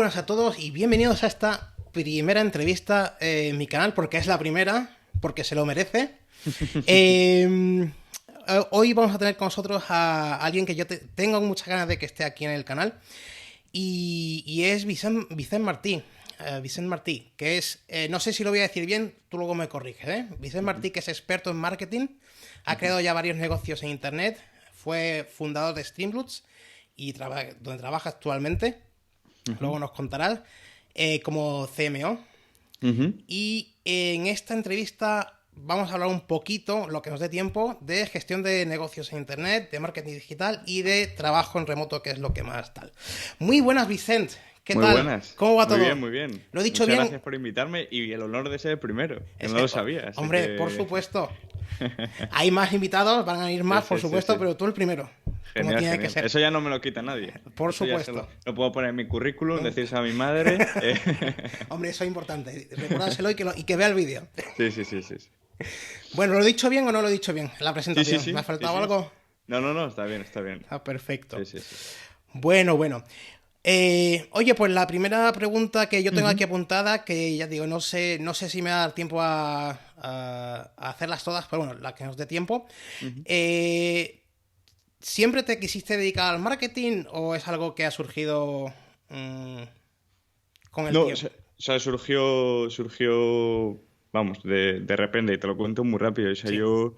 buenas a todos y bienvenidos a esta primera entrevista en mi canal, porque es la primera, porque se lo merece. Hoy vamos a tener con nosotros a alguien que yo tengo muchas ganas de que esté aquí en el canal y es Vicent Martí. Vicent Martí, que es, no sé si lo voy a decir bien, tú luego me corriges, ¿eh? Vicent Martí, que es experto en marketing, ha creado ya varios negocios en internet, fue fundador de Streamloots y donde trabaja actualmente, luego nos contarás, como CMO. Y en esta entrevista vamos a hablar un poquito, lo que nos dé tiempo, de gestión de negocios en internet, de marketing digital y de trabajo en remoto, que es lo que más tal. Muy buenas, Vicent. ¿Qué Muy tal? buenas. ¿Cómo va Muy todo? bien, muy bien. ¿Lo he dicho Muchas bien? gracias por invitarme y el honor de ser el primero, que Es no que, lo sabía, así hombre, por que... supuesto. Hay más invitados, van a ir Sí, más, por sí, sí, supuesto, sí. pero tú el primero, como Genial, tiene que genial. ser. Eso ya no me lo quita nadie. Por Eso ya supuesto. lo puedo poner en mi currículum, ¿No? decirse a mi madre. Hombre, eso es importante. Recuérdaselo y que vea el vídeo. Sí, sí, sí, sí. Bueno, ¿lo he dicho bien o no lo he dicho bien? La Sí, sí, presentación. ¿Me ha sí, sí, faltado sí. algo? No, no, no, está bien, está bien. Ah, perfecto. Sí, sí, sí. Bueno. Oye, pues la primera pregunta que yo tengo aquí Ujú. apuntada, que ya digo, no sé si me va a dar tiempo a hacerlas todas, pero bueno, las que nos dé tiempo. Ujú. ¿Siempre te quisiste dedicar al marketing o es algo que ha surgido mm, con el No, tiempo? o sea, surgió, vamos, de repente, y te lo cuento muy rápido. O sea, Sí. yo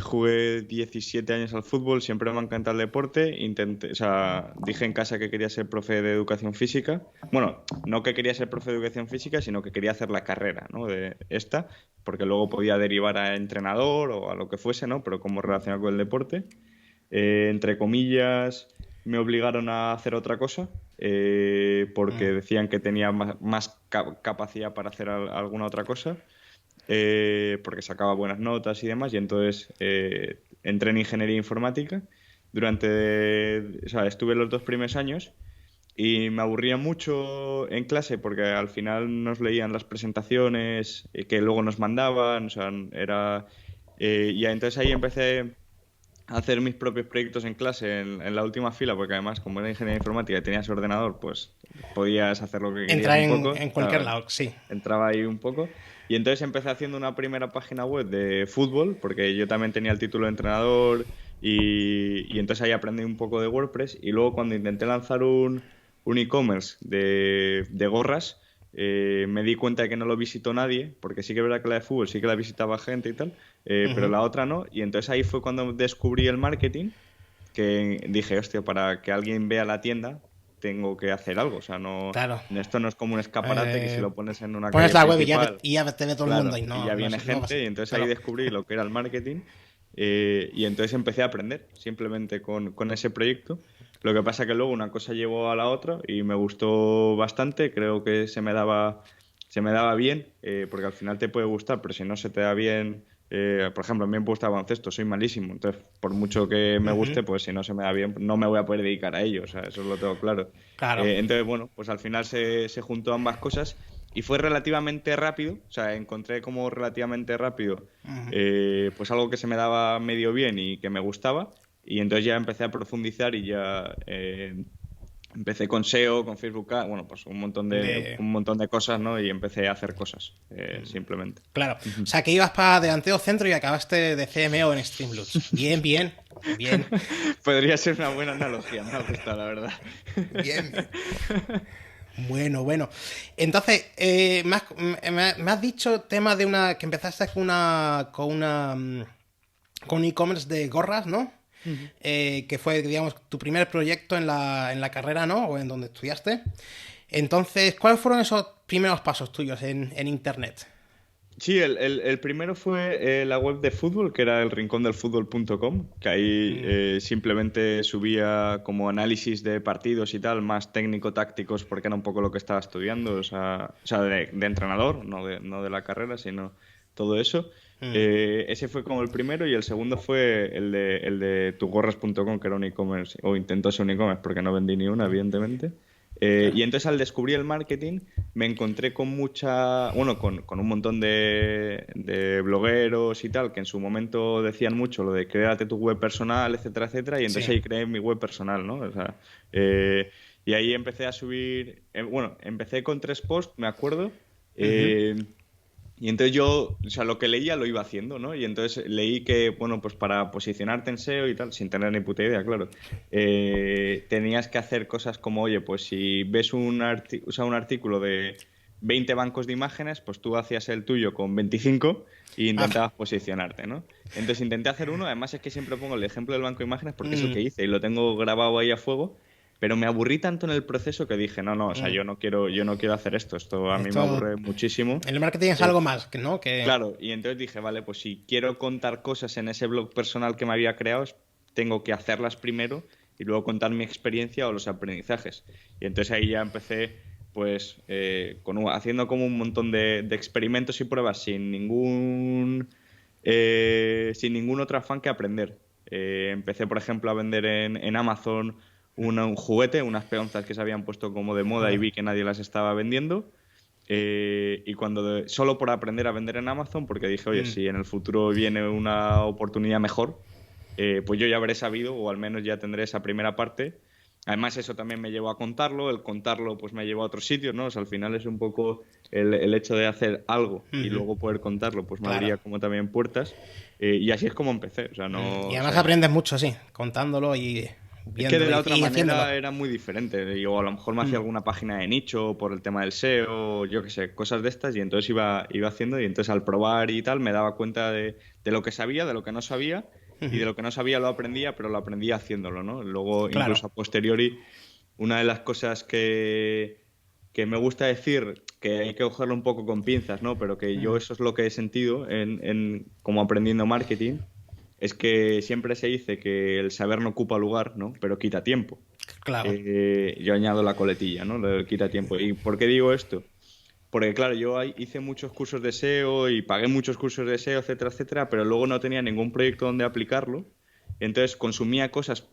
jugué 17 años al fútbol, siempre me ha encantado el deporte. Intenté, o sea, dije en casa que quería ser profe de educación física. Bueno, no que quería ser profe de educación física, sino que quería hacer la carrera, ¿no? De esta, porque luego podía derivar a entrenador o a lo que fuese, ¿no? Pero como relacionado con el deporte. Entre comillas, me obligaron a hacer otra cosa porque Mm. decían que tenía más capacidad para hacer alguna otra cosa, porque sacaba buenas notas y demás, y entonces entré en ingeniería informática. O sea, estuve los 2 primeros años y me aburría mucho en clase porque al final nos leían las presentaciones que luego nos mandaban, o sea, y entonces ahí empecé hacer mis propios proyectos en clase en la última fila, porque además, como era ingeniería informática y tenías ordenador, pues podías hacer lo que querías Entrar un en, poco. en O cualquier sea, lado, sí. entraba ahí un poco. Y entonces empecé haciendo una primera página web de fútbol, porque yo también tenía el título de entrenador y entonces ahí aprendí un poco de WordPress. Y luego cuando intenté lanzar un e-commerce de gorras, me di cuenta de que no lo visitó nadie, porque sí que es verdad que la de fútbol sí que la visitaba gente y tal, pero Ujú. la otra no. Y entonces ahí fue cuando descubrí el marketing, que dije, hostia, para que alguien vea la tienda, tengo que hacer algo. O sea, no, Claro. esto no es como un escaparate que si Eh, lo pones en una Pones calle la web y ya, principal, y ya te ve todo el mundo claro, y y no, ya no, viene no va así. gente. Y entonces ahí Claro. descubrí lo que era el marketing. Y entonces empecé a aprender simplemente con ese proyecto. Lo que pasa que luego una cosa llevó a la otra y me gustó bastante. Creo que se me daba bien, porque al final te puede gustar, pero si no se te da bien, por ejemplo, a mí me gusta el baloncesto, soy malísimo. Entonces, por mucho que me Ujú. guste, pues si no se me da bien, no me voy a poder dedicar a ello. O sea, eso lo tengo claro. Claro. Entonces, bueno, pues al final se juntó ambas cosas y fue relativamente rápido. O sea, encontré como relativamente rápido Ujú. pues algo que se me daba medio bien y que me gustaba. Y entonces ya empecé a profundizar y ya empecé con SEO, con Facebook Ads, bueno, pues De... un montón de cosas, ¿no? Y empecé a hacer cosas, simplemente. Claro. O Ujú. sea, que ibas para delantero centro y acabaste de CMO en Streamloots. Bien. Podría ser una buena analogía, me ha gustado, la verdad. Bien. Bueno. Entonces, me has dicho tema de una que empezaste con un e-commerce de gorras, ¿no? Ujú. Que fue, digamos, tu primer proyecto en la carrera, ¿no? O en donde estudiaste. Entonces, ¿cuáles fueron esos primeros pasos tuyos en internet? Sí, el primero fue la web de fútbol, que era el rincondelfutbol.com, que ahí Mm. simplemente subía como análisis de partidos y tal, más técnico-tácticos, porque era un poco lo que estaba estudiando, o sea, de entrenador, no de la carrera, sino todo eso. Mm. Ese fue como el primero y el segundo fue el de tugorras.com, que era un e-commerce, o intentó ser un e-commerce, porque no vendí ni una, evidentemente. Claro. Y entonces al descubrir el marketing me encontré con bueno, con un montón de blogueros y tal, que en su momento decían mucho lo de créate tu web personal, etcétera, etcétera, y entonces Sí. ahí creé mi web personal, ¿no? O sea, eh, Y ahí empecé a subir, bueno, empecé con 3 posts, me acuerdo, Ujú. eh, y entonces yo, o sea, lo que leía lo iba haciendo, ¿no? Y entonces leí que, bueno, pues para posicionarte en SEO y tal, sin tener ni puta idea, claro, tenías que hacer cosas como, oye, pues si ves o sea, un artículo de 20 bancos de imágenes, pues tú hacías el tuyo con 25 y Ah, intentabas posicionarte, ¿no? Entonces intenté hacer uno, además es que siempre pongo el ejemplo del banco de imágenes porque es el mm, que hice y lo tengo grabado ahí a fuego. Pero me aburrí tanto en el proceso que dije, no, no, o sea, mm. yo no quiero hacer esto. Esto a mí me Esto, aburre muchísimo. el marketing es Eh, algo más, ¿no? Que, Claro, y entonces dije, vale, pues si quiero contar cosas en ese blog personal que me había creado, tengo que hacerlas primero y luego contar mi experiencia o los aprendizajes. Y entonces ahí ya empecé, pues, haciendo como un montón de experimentos y pruebas sin ningún otro afán que aprender. Empecé, por ejemplo, a vender en Amazon un juguete, unas peonzas que se habían puesto como de moda y joder. vi que nadie las estaba vendiendo. Y solo por aprender a vender en Amazon, porque dije, oye, Mm, si en el futuro viene una oportunidad mejor, pues yo ya habré sabido, o al menos ya tendré esa primera parte. Además, eso también me llevó a contarlo, el contarlo pues me llevó a otros sitios, ¿no? O sea, al final es un poco el hecho de hacer algo y ujú. luego poder contarlo, pues me Claro. abría como también puertas. Y así es como empecé, o sea, Y no, o además sea, aprendes mucho, sí, contándolo y es que de viéndolo la otra y haciéndolo. manera era muy diferente. Yo a lo mejor me hacía Mm, alguna página de nicho por el tema del SEO, yo qué sé, cosas de estas, y entonces iba haciendo, y entonces al probar y tal me daba cuenta de lo que sabía, de lo que no sabía, y ujú. de lo que no sabía lo aprendía, pero lo aprendía haciéndolo, ¿no? Luego, Claro. incluso a posteriori, una de las cosas que me gusta decir, que hay que cogerlo un poco con pinzas, ¿no? Pero que yo eso es lo que he sentido como aprendiendo marketing, es que siempre se dice que el saber no ocupa lugar, ¿no? Pero quita tiempo. Claro. Yo añado la coletilla, ¿no? Lo del quita tiempo. ¿Y por qué digo esto? Porque, claro, yo hice muchos cursos de SEO y pagué muchos cursos de SEO, etcétera, etcétera, pero luego no tenía ningún proyecto donde aplicarlo. Entonces consumía cosas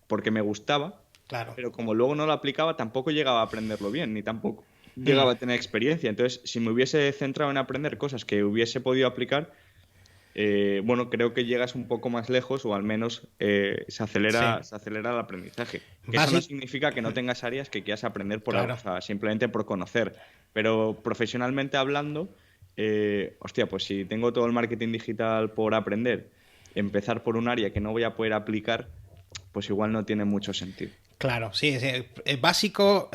porque me gustaba, Claro. pero como luego no lo aplicaba, tampoco llegaba a aprenderlo bien, ni tampoco Mm, llegaba a tener experiencia. Entonces, si me hubiese centrado en aprender cosas que hubiese podido aplicar, bueno, creo que llegas un poco más lejos o al menos sí. se acelera el aprendizaje. Que eso no Básico. significa que no tengas áreas que quieras aprender o Claro. sea, simplemente por conocer. Pero profesionalmente hablando, hostia, pues si tengo todo el marketing digital por aprender, empezar por un área que no voy a poder aplicar, pues igual no tiene mucho sentido. Claro, sí, es básico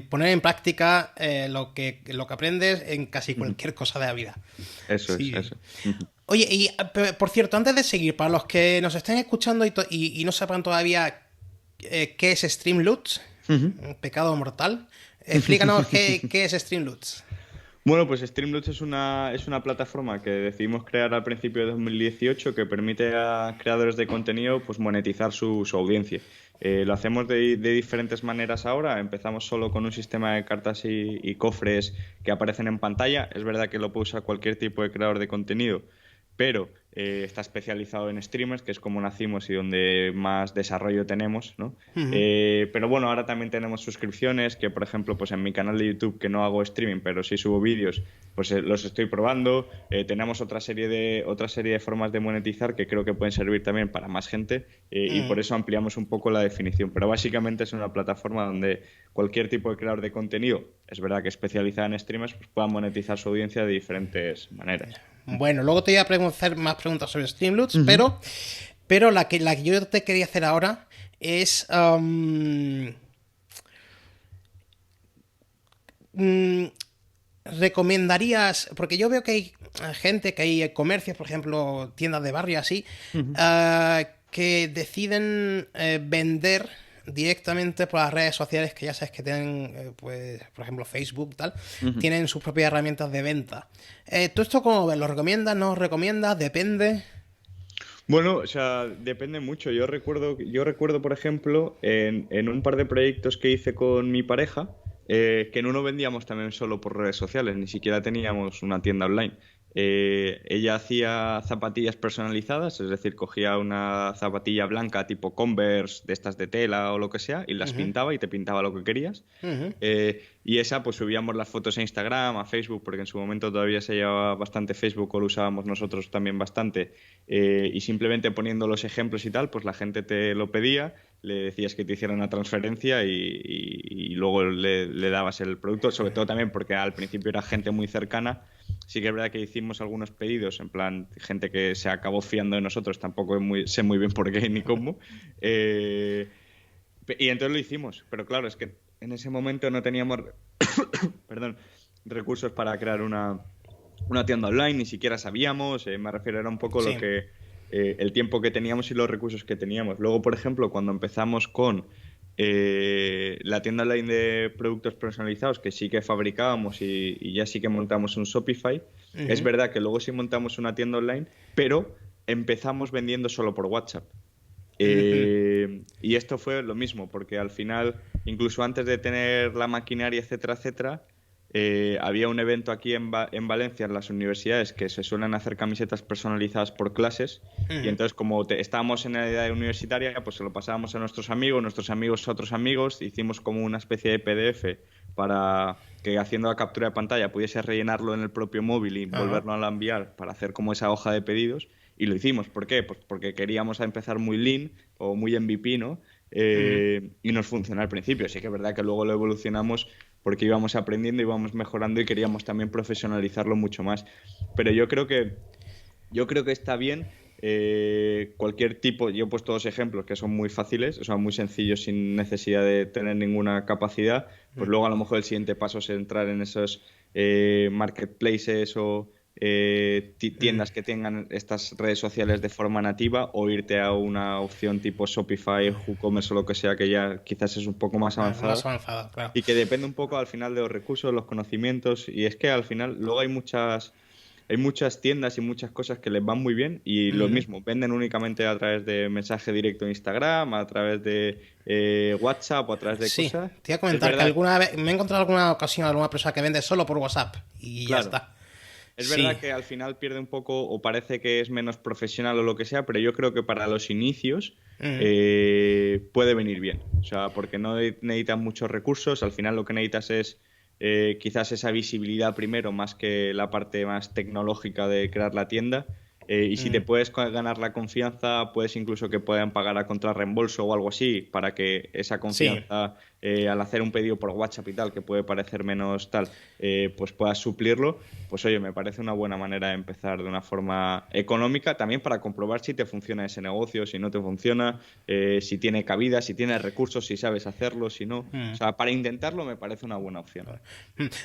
poner en práctica lo que aprendes en casi Ujú. cualquier cosa de la vida. Eso es, Sí. eso. Ujú. Oye, y por cierto, antes de seguir, para los que nos estén escuchando y no sepan todavía qué es Streamloots, Ujú. un pecado mortal, explícanos qué es Streamloots. Bueno, pues Streamlabs es una plataforma que decidimos crear al principio de 2018 que permite a creadores de contenido pues monetizar su audiencia. Lo hacemos de diferentes maneras ahora. Empezamos solo con un sistema de cartas y cofres que aparecen en pantalla. Es verdad que lo puede usar cualquier tipo de creador de contenido, pero está especializado en streamers, que es como nacimos y donde más desarrollo tenemos, ¿no? Ujú. Pero bueno, ahora también tenemos suscripciones, que por ejemplo, pues en mi canal de YouTube, que no hago streaming, pero sí subo vídeos, pues los estoy probando. Tenemos otra serie de formas de monetizar que creo que pueden servir también para más gente, y Mm, por eso ampliamos un poco la definición. Pero básicamente es una plataforma donde cualquier tipo de creador de contenido, es verdad que especializada en streamers, pues pueda monetizar su audiencia de diferentes maneras. bueno, luego te voy a hacer más preguntas sobre Streamloots, Ujú. pero la que yo te quería hacer ahora es... mm, ¿recomendarías? Porque yo veo que hay gente, que hay comercios, por ejemplo, tiendas de barrio así, Ujú. que deciden vender directamente por las redes sociales que ya sabes que tienen, pues, por ejemplo, Facebook, tal, Ujú. tienen sus propias herramientas de venta. ¿Tú esto cómo ves? ¿Lo recomiendas? ¿No lo recomiendas? ¿Depende? Bueno, o sea, depende mucho. Yo recuerdo, por ejemplo, en un par de proyectos que hice con mi pareja, que en uno vendíamos también solo por redes sociales, ni siquiera teníamos una tienda online. Ella hacía zapatillas personalizadas, es decir, cogía una zapatilla blanca tipo Converse, de estas de tela o lo que sea, y las Ujú, pintaba y te pintaba lo que querías. ujú, Y esa, pues subíamos las fotos a Instagram, a Facebook, porque en su momento todavía se llevaba bastante Facebook, o lo usábamos nosotros también bastante, y simplemente poniendo los ejemplos y tal, pues la gente te lo pedía, le decías que te hiciera una transferencia y luego le dabas el producto, sobre todo también porque al principio era gente muy cercana. Sí que es verdad que hicimos algunos pedidos, en plan, gente que se acabó fiando de nosotros, tampoco sé muy bien por qué ni cómo. Y entonces lo hicimos, pero claro, es que en ese momento no teníamos, perdón, recursos para crear una tienda online, ni siquiera sabíamos, me refiero, era un poco lo Sí. que el tiempo que teníamos y los recursos que teníamos. Luego, por ejemplo, cuando empezamos con la tienda online de productos personalizados, que sí que fabricábamos y ya sí que montamos un Shopify, es Ujú, verdad que luego sí montamos una tienda online, pero empezamos vendiendo solo por WhatsApp. ujú. Y esto fue lo mismo, porque al final, incluso antes de tener la maquinaria, etcétera, etcétera, había un evento aquí en Valencia, en las universidades, que se suelen hacer camisetas personalizadas por clases. Y Ujú. entonces, como estábamos en la edad universitaria, pues se lo pasábamos a nuestros amigos a otros amigos. Hicimos como una especie de PDF para que haciendo la captura de pantalla pudiese rellenarlo en el propio móvil y Ajá. volverlo a enviar para hacer como esa hoja de pedidos. Y lo hicimos. ¿Por qué? Pues porque queríamos empezar muy lean o muy MVP, ¿no? Ujú. Y nos funcionó al principio. Sí que es verdad que luego lo evolucionamos porque íbamos aprendiendo, íbamos mejorando y queríamos también profesionalizarlo mucho más. Pero yo creo que está bien cualquier tipo, yo he puesto dos ejemplos que son muy fáciles, o sea, muy sencillos sin necesidad de tener ninguna capacidad, pues luego a lo mejor el siguiente paso es entrar en esos marketplaces o Ujú. tiendas que tengan estas redes sociales de forma nativa o irte a una opción tipo Shopify, WooCommerce o lo que sea que ya quizás es un poco más Más avanzada avanzado, claro. y que depende un poco al final de los recursos, los conocimientos, y es que al final luego hay muchas tiendas y muchas cosas que les van muy bien y lo Ujú. mismo, venden únicamente a través de mensaje directo en Instagram, a través de WhatsApp o a través de Sí, cosas. te iba a Es comentar que verdad, alguna vez me he encontrado alguna ocasión alguna persona que vende solo por WhatsApp y ya claro, está. es verdad Sí. que al final pierde un poco o parece que es menos profesional o lo que sea, pero yo creo que para los inicios Ujú. puede venir bien. O sea, porque no necesitas muchos recursos, al final lo que necesitas es quizás esa visibilidad primero, más que la parte más tecnológica de crear la tienda. Y si te Ujú. puedes ganar la confianza, puedes incluso que puedan pagar a contrarreembolso o algo así, para que esa Sí. confianza, al hacer un pedido por WhatsApp y tal, que puede parecer menos tal, pues puedas suplirlo. Pues oye, me parece una buena manera de empezar de una forma económica, también para comprobar si te funciona ese negocio, si no te funciona, si tiene cabida, si tiene recursos, si sabes hacerlo, si no. O Ujú. sea, para intentarlo me parece una buena opción.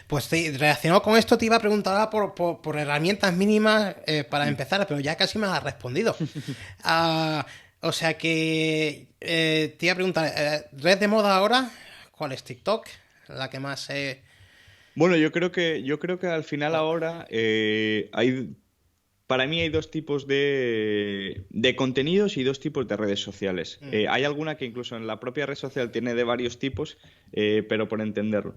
Pues sí, relacionado con esto te iba a preguntar ahora por herramientas mínimas para Mm. empezar, pero ya casi me has respondido. Ah, o sea que te iba a preguntar, ¿red de moda ahora? ¿Cuál es TikTok? La que más... Bueno, yo creo que al final ahora para mí hay dos tipos de contenidos y dos tipos de redes sociales. Mm, Hay alguna que incluso en la propia red social tiene de varios tipos, pero por entenderlo.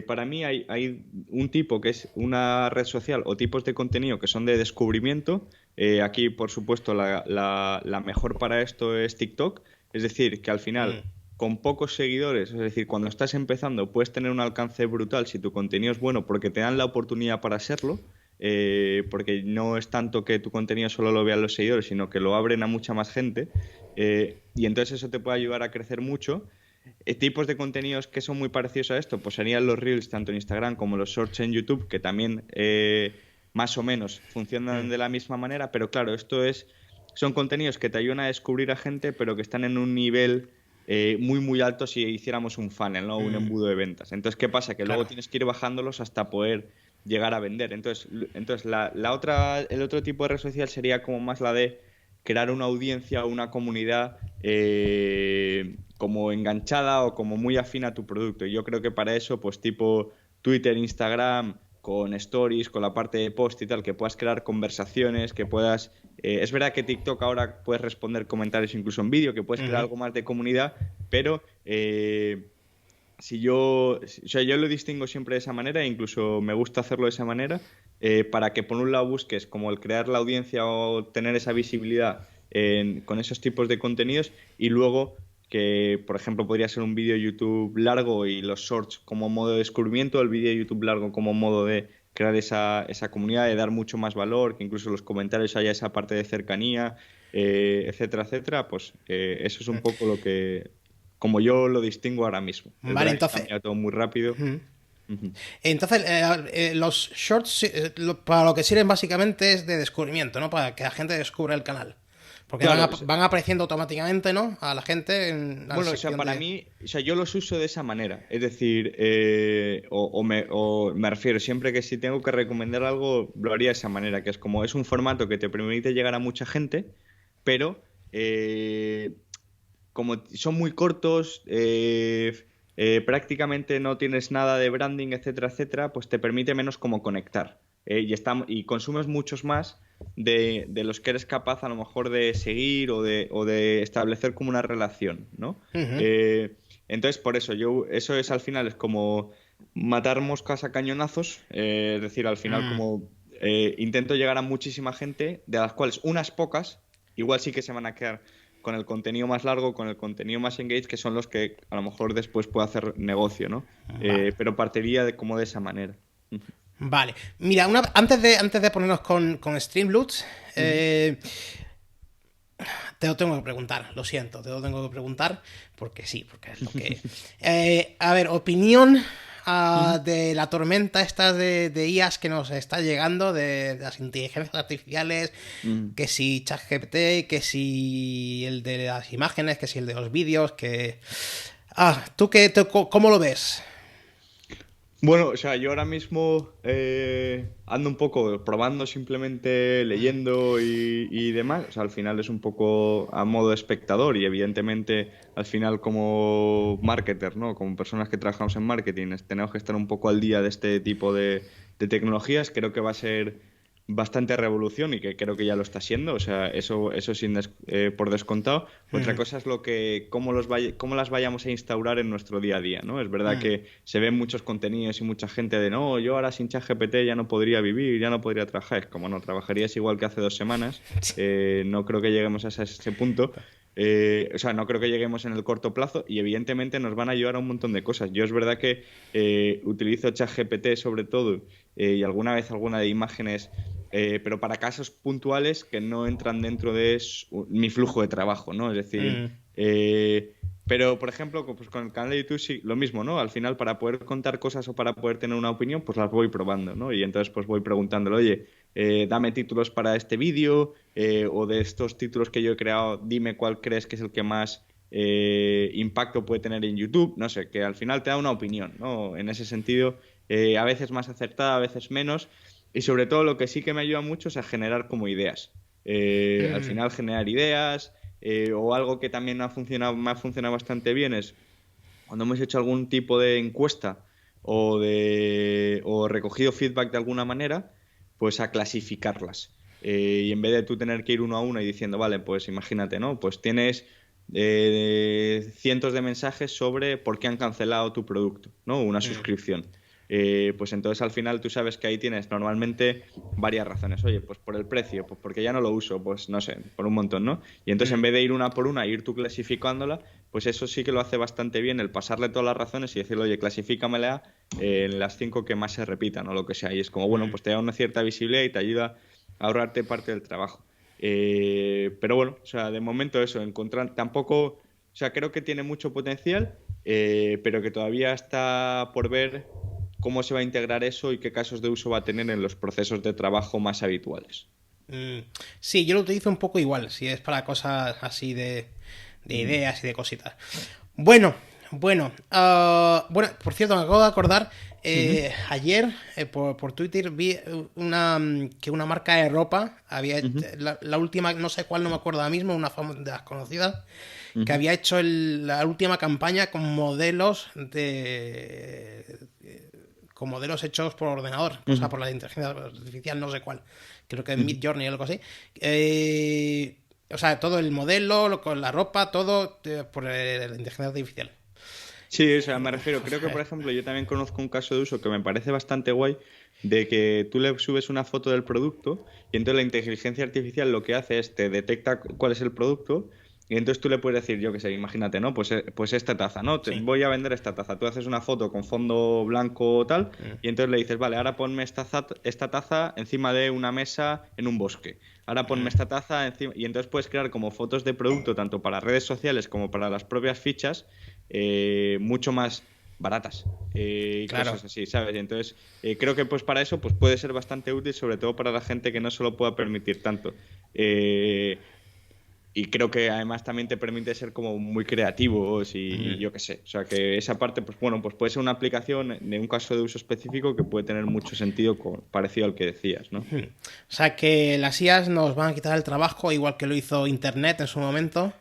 Para mí hay un tipo que es una red social o tipos de contenido que son de descubrimiento. Aquí, por supuesto, la mejor para esto es TikTok. Es decir, que al mm, final con pocos seguidores, es decir, cuando estás empezando puedes tener un alcance brutal si tu contenido es bueno porque te dan la oportunidad para serlo, porque no es tanto que tu contenido solo lo vean los seguidores, sino que lo abren a mucha más gente, y entonces eso te puede ayudar a crecer mucho. Tipos de contenidos que son muy parecidos a esto, pues serían los Reels tanto en Instagram como los Shorts en YouTube, que también más o menos funcionan mm, de la misma manera, pero claro, son contenidos que te ayudan a descubrir a gente, pero que están en un nivel muy, muy alto si hiciéramos un funnel, ¿no? Un mm, embudo de ventas. Entonces, ¿qué pasa? Que luego claro. tienes que ir bajándolos hasta poder llegar a vender. Entonces el otro tipo de red social sería como más la de crear una audiencia o una comunidad como enganchada o como muy afín a tu producto. Y yo creo que para eso, pues tipo Twitter, Instagram, con stories, con la parte de post y tal, que puedas crear conversaciones, que puedas... es verdad que TikTok ahora puedes responder comentarios incluso en vídeo, que puedes crear Ujú, algo más de comunidad, pero yo lo distingo siempre de esa manera e incluso me gusta hacerlo de esa manera, para que por un lado busques como el crear la audiencia o tener esa visibilidad con esos tipos de contenidos y luego que, por ejemplo, podría ser un vídeo de YouTube largo y los shorts como modo de descubrimiento, el vídeo de YouTube largo como modo de crear esa comunidad, de dar mucho más valor, que incluso en los comentarios haya esa parte de cercanía, etcétera, etcétera, pues eso es un poco lo que, como yo lo distingo ahora mismo. Es Vale, verdad que entonces... cambia todo muy rápido. Ujú. Ujú. Entonces, los shorts para lo que sirven básicamente es de descubrimiento, ¿no? Para que la gente descubra el canal. Porque Claro, van apareciendo automáticamente, ¿no? A la gente en la bueno, o sea, sección para de... mí, o sea, yo los uso de esa manera. Es decir, o me refiero, siempre que si tengo que recomendar algo, lo haría de esa manera, que es como es un formato que te permite llegar a mucha gente, pero como son muy cortos, prácticamente no tienes nada de branding, etcétera, etcétera, pues te permite menos como conectar. Y consumes muchos más de los que eres capaz a lo mejor de seguir o de establecer como una relación, ¿no? Ujú. Entonces, por eso, eso es al final, es como matar moscas a cañonazos, es decir, al final Mm. como intento llegar a muchísima gente, de las cuales unas pocas, igual sí que se van a quedar con el contenido más largo, con el contenido más engaged, que son los que a lo mejor después puedo hacer negocio, ¿no? Vale. Pero partiría como de esa manera. Vale. Mira, antes de ponernos con Streamloots, Ujú. te lo tengo que preguntar, lo siento, te lo tengo que preguntar, porque sí, porque es lo que... a ver, opinión Ujú. de la tormenta esta de IAs que nos está llegando, de las inteligencias artificiales, Ujú. que si ChatGPT, que si el de las imágenes, que si el de los vídeos, que... Ah, ¿tú cómo lo ves? Bueno, o sea, yo ahora mismo ando un poco probando, simplemente leyendo y demás. O sea, al final es un poco a modo espectador y evidentemente al final como marketer, ¿no? Como personas que trabajamos en marketing, tenemos que estar un poco al día de este tipo de tecnologías. Creo que va a ser bastante revolución y que creo que ya lo está siendo. O sea, eso por descontado. Otra Mm, cosa es cómo las vayamos a instaurar en nuestro día a día, ¿no? Es verdad mm. que se ven muchos contenidos y mucha gente de no, yo ahora sin ChatGPT ya no podría vivir, ya no podría trabajar. Es como no, trabajarías igual que hace 2 semanas. No creo que lleguemos a ese punto. O sea, no creo que lleguemos en el corto plazo y evidentemente nos van a ayudar a un montón de cosas. Yo es verdad que utilizo ChatGPT sobre todo y alguna vez alguna de imágenes, pero para casos puntuales que no entran dentro de mi flujo de trabajo, ¿no? Es decir, Mm. pero por ejemplo, pues con el canal de YouTube sí, lo mismo, ¿no? Al final para poder contar cosas o para poder tener una opinión, pues las voy probando, ¿no? Y entonces pues voy preguntándole, oye, dame títulos para este vídeo o de estos títulos que yo he creado, dime cuál crees que es el que más impacto puede tener en YouTube, no sé, que al final te da una opinión, ¿no? En ese sentido, a veces más acertada, a veces menos, y sobre todo lo que sí que me ayuda mucho es a generar como ideas. Al Mm. final generar ideas o algo que también me ha funcionado bastante bien es cuando hemos hecho algún tipo de encuesta o recogido feedback de alguna manera, pues a clasificarlas. Y en vez de tú tener que ir uno a uno y diciendo, vale, pues imagínate, ¿no? Pues tienes cientos de mensajes sobre por qué han cancelado tu producto, ¿no? Una Mm. suscripción. Pues entonces al final tú sabes que ahí tienes normalmente varias razones. Oye, pues por el precio, pues porque ya no lo uso, pues no sé, por un montón, ¿no? Y entonces en Mm. vez de ir una por una, ir tú clasificándola, pues eso sí que lo hace bastante bien, el pasarle todas las razones y decirle, oye, clasifícamela en las 5 que más se repitan o lo que sea. Y es como, bueno, Mm. pues te da una cierta visibilidad y te ayuda a ahorrarte parte del trabajo. Pero bueno, o sea, de momento eso, encontrar tampoco, o sea, creo que tiene mucho potencial, pero que todavía está por ver cómo se va a integrar eso y qué casos de uso va a tener en los procesos de trabajo más habituales. Mm. Sí, yo lo utilizo un poco igual, si es para cosas así de Ujú, ideas y de cositas. Bueno, bueno, por cierto, me acabo de acordar, ujú, ayer por Twitter vi que una marca de ropa había ujú, la última, no sé cuál, no me acuerdo ahora mismo, una de las conocidas, que ujú, había hecho la última campaña con modelos hechos por ordenador, o sea, ujú. por la inteligencia artificial, no sé cuál, creo que Ujú. Midjourney o algo así. O sea, todo el modelo, con la ropa, todo por la inteligencia artificial. Sí, o sea, me refiero, O creo que sea, por ejemplo yo también conozco un caso de uso que me parece bastante guay, de que tú le subes una foto del producto y entonces la inteligencia artificial lo que hace es te detecta cuál es el producto Y entonces tú le puedes decir, yo qué sé, imagínate, ¿no? Pues esta taza, ¿no? Sí. Voy a vender esta taza. Tú haces una foto con fondo blanco o tal, y entonces le dices, vale, ahora ponme esta taza encima de una mesa en un bosque. Ahora ponme esta taza encima. Y entonces puedes crear como fotos de producto, tanto para redes sociales como para las propias fichas, mucho más baratas. Y Claro. cosas así, ¿sabes? Y entonces, creo que pues para eso pues puede ser bastante útil, sobre todo para la gente que no se lo pueda permitir tanto. Y creo que además también te permite ser como muy creativos y yo qué sé. O sea, que esa parte, pues bueno, pues puede ser una aplicación de un caso de uso específico que puede tener mucho sentido parecido al que decías, ¿no? O sea que las IAs nos van a quitar el trabajo, igual que lo hizo Internet en su momento.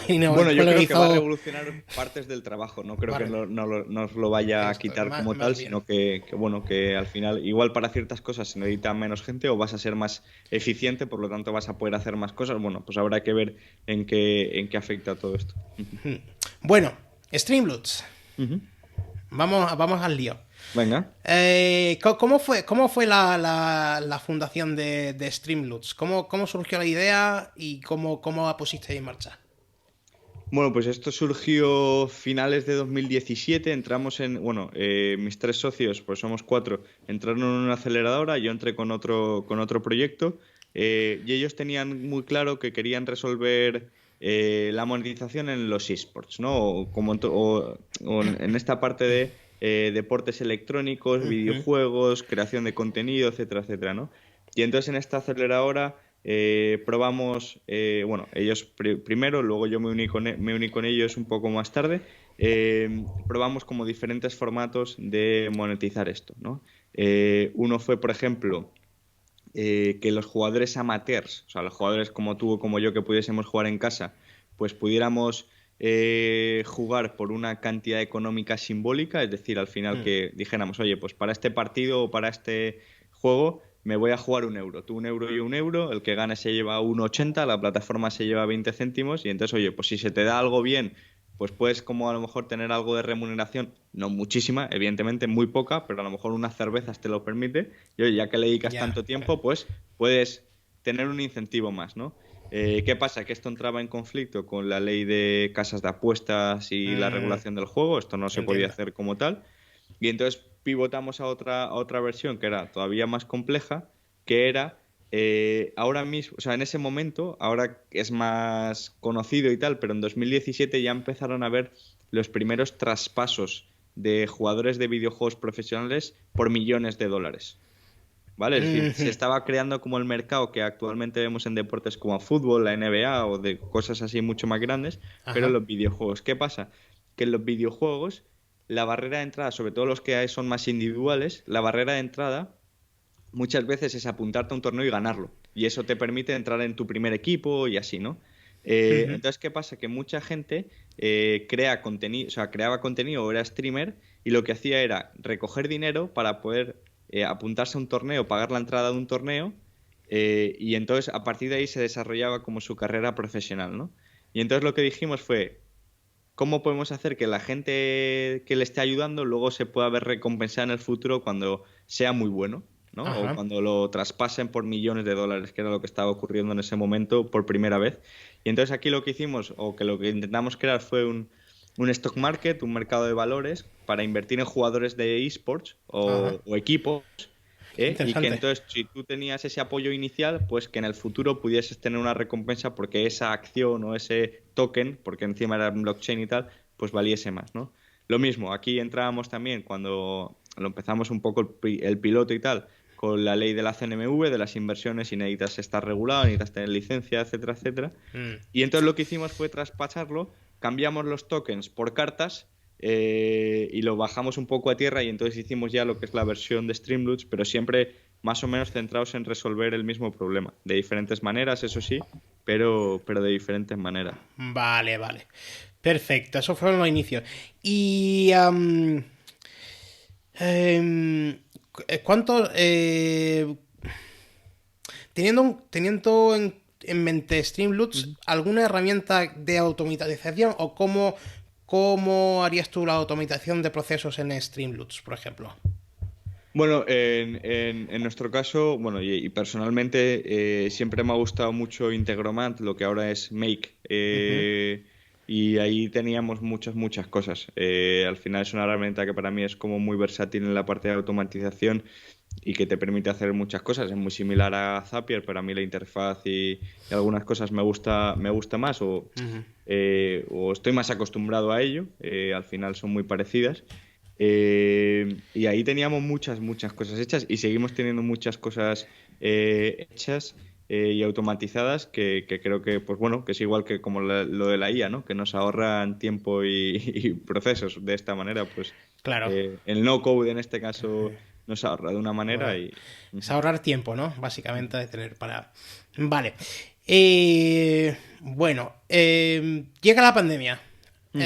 Y no, Bueno, yo lo creo que va a hizo... revolucionar partes del trabajo. No creo que Vale, nos lo vaya a esto, quitar como más tal, bien. sino bueno, que al final, igual para ciertas cosas se necesita menos gente o vas a ser más eficiente, por lo tanto vas a poder hacer más cosas. Bueno, pues habrá que ver en qué afecta todo esto. Bueno, Streamloots. Ujú. Vamos al lío. Venga. ¿Cómo fue la fundación de Streamloots? ¿Cómo surgió la idea y cómo la pusiste en marcha? Bueno, pues esto surgió finales de 2017. Bueno, mis tres socios, pues somos cuatro, entraron en una aceleradora, yo entré con otro proyecto, y ellos tenían muy claro que querían resolver la monetización en los esports, ¿no? O en esta parte de deportes electrónicos, Ujú. videojuegos, creación de contenido, etcétera, etcétera, ¿no? Y entonces en esta aceleradora probamos, bueno, ellos primero, luego yo me uní con ellos un poco más tarde. Probamos como diferentes formatos de monetizar esto, ¿no? Uno fue, por ejemplo, que los jugadores amateurs, o sea, los jugadores como tú o como yo que pudiésemos jugar en casa, pues pudiéramos jugar por una cantidad económica simbólica, es decir, al final Mm. que dijéramos, oye, pues para este partido o para este juego me voy a jugar 1 euro, tú 1 euro y yo 1 euro, el que gane se lleva 1,80, la plataforma se lleva 20 céntimos y entonces, oye, pues si se te da algo bien, pues puedes como a lo mejor tener algo de remuneración, no muchísima, evidentemente muy poca, pero a lo mejor unas cervezas te lo permite y oye, ya que le dedicas Ya, tanto claro. tiempo, pues puedes tener un incentivo más, ¿no? ¿Qué pasa? Que esto entraba en conflicto con la ley de casas de apuestas y la Mm, regulación del juego, esto no se podía entiendo. hacer como tal, y entonces pivotamos a otra versión que era todavía más compleja, que era ahora mismo, o sea, en ese momento, ahora es más conocido y tal, pero en 2017 ya empezaron a ver los primeros traspasos de jugadores de videojuegos profesionales por millones de dólares. ¿Vale? Es decir, se Ujú. estaba creando como el mercado que actualmente vemos en deportes como el fútbol, la NBA o de cosas así mucho más grandes, pero en Ajá. los videojuegos. ¿Qué pasa? Que en los videojuegos la barrera de entrada, sobre todo los que son más individuales, la barrera de entrada muchas veces es apuntarte a un torneo y ganarlo. Y eso te permite entrar en tu primer equipo y así, ¿no? Ujú. Entonces, ¿qué pasa? Que mucha gente crea contenido, o sea, creaba contenido o era streamer y lo que hacía era recoger dinero para poder apuntarse a un torneo, pagar la entrada de un torneo y entonces a partir de ahí se desarrollaba como su carrera profesional, ¿no? Y entonces lo que dijimos fue, ¿cómo podemos hacer que la gente que le esté ayudando luego se pueda ver recompensada en el futuro cuando sea muy bueno, ¿no? O Ajá. cuando lo traspasen por millones de dólares, que era lo que estaba ocurriendo en ese momento por primera vez. Y entonces aquí lo que hicimos, o que lo que intentamos crear fue un stock market, un mercado de valores para invertir en jugadores de esports Ajá. o equipos. Y que Interesante. entonces, si tú tenías ese apoyo inicial, pues que en el futuro pudieses tener una recompensa porque esa acción o ese token, porque encima era blockchain y tal, pues valiese más, ¿no? Lo mismo, aquí entrábamos también cuando lo empezamos un poco el piloto y tal, con la ley de la CNMV, de las inversiones, y necesitas estar regulado, necesitas tener licencia, etcétera, etcétera. Mm. Y entonces lo que hicimos fue traspasarlo, cambiamos los tokens por cartas y lo bajamos un poco a tierra y entonces hicimos ya lo que es la versión de Streamloots, pero siempre más o menos centrados en resolver el mismo problema, de diferentes maneras, eso sí, pero de diferentes maneras. Vale, vale. Perfecto, esos fueron los inicios. Y... ¿cuánto... teniendo en mente Streamloops, Ujú. ¿alguna herramienta de automatización o cómo harías tú la automatización de procesos en Streamloops, por ejemplo? Bueno, en nuestro caso, bueno, y personalmente siempre me ha gustado mucho Integromat, lo que ahora es Make, Ujú, y ahí teníamos muchas cosas. Al final es una herramienta que para mí es como muy versátil en la parte de automatización y que te permite hacer muchas cosas. Es muy similar a Zapier, pero a mí la interfaz y algunas cosas me gusta más ujú. o estoy más acostumbrado a ello. Al final son muy parecidas. Y ahí teníamos muchas cosas hechas y seguimos teniendo muchas cosas hechas y automatizadas que creo que, pues bueno, que es igual que como lo de la IA, ¿no? Que nos ahorran tiempo y procesos de esta manera, pues Claro. el no code en este caso nos ahorra de una manera Bueno, y... es Ujú, ahorrar tiempo, ¿no? Básicamente de tener para... Vale. Bueno, llega la pandemia. ujú.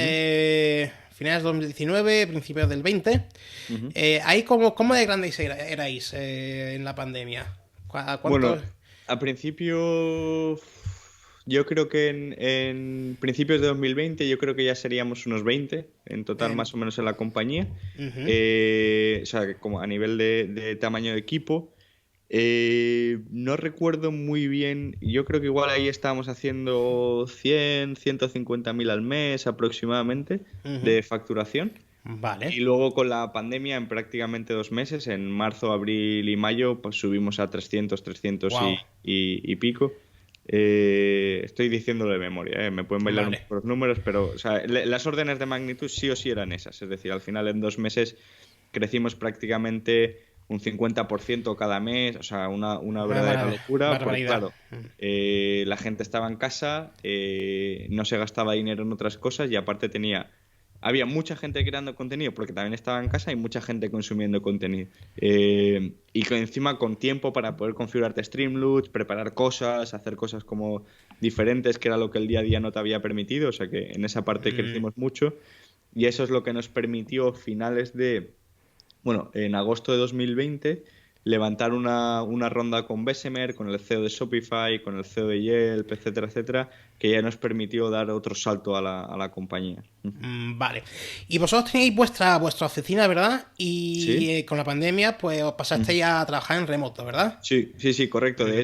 Finales de 2019, principios del 20. Ujú. Ahí, ¿cómo de grandes erais en la pandemia? ¿A Bueno, cuántos? a principio, yo creo que en principios de 2020, yo creo que ya seríamos unos 20 en total En- más o menos en la compañía. Ujú. O sea, que como a nivel de tamaño de equipo. No recuerdo muy bien, yo creo que igual ahí estábamos haciendo 150.000 al mes aproximadamente Ujú. de facturación. Vale. Y luego con la pandemia, en prácticamente 2 meses, en marzo, abril y mayo, pues subimos a 300 Wow. y pico. Estoy diciéndolo de memoria, me pueden bailar un Vale. poco los números, pero o sea, las órdenes de magnitud sí o sí eran esas. Es decir, al final en 2 meses crecimos prácticamente un 50% cada mes, o sea, una Una verdadera locura, porque barbaridad. claro, la gente estaba en casa, no se gastaba dinero en otras cosas y aparte había mucha gente creando contenido porque también estaba en casa y mucha gente consumiendo contenido. Y encima con tiempo para poder configurarte Streamlabs, preparar cosas, hacer cosas como diferentes, que era lo que el día a día no te había permitido. O sea que en esa parte Mm, crecimos mucho y eso es lo que nos permitió bueno, en agosto de 2020 levantar una ronda con Bessemer, con el CEO de Shopify, con el CEO de Yelp, etcétera, etcétera, que ya nos permitió dar otro salto a la compañía. vale. Y vosotros tenéis vuestra oficina, ¿verdad? Y ¿Sí? con la pandemia, pues os Ujú. pasasteis a trabajar en remoto, ¿verdad? Sí, correcto. De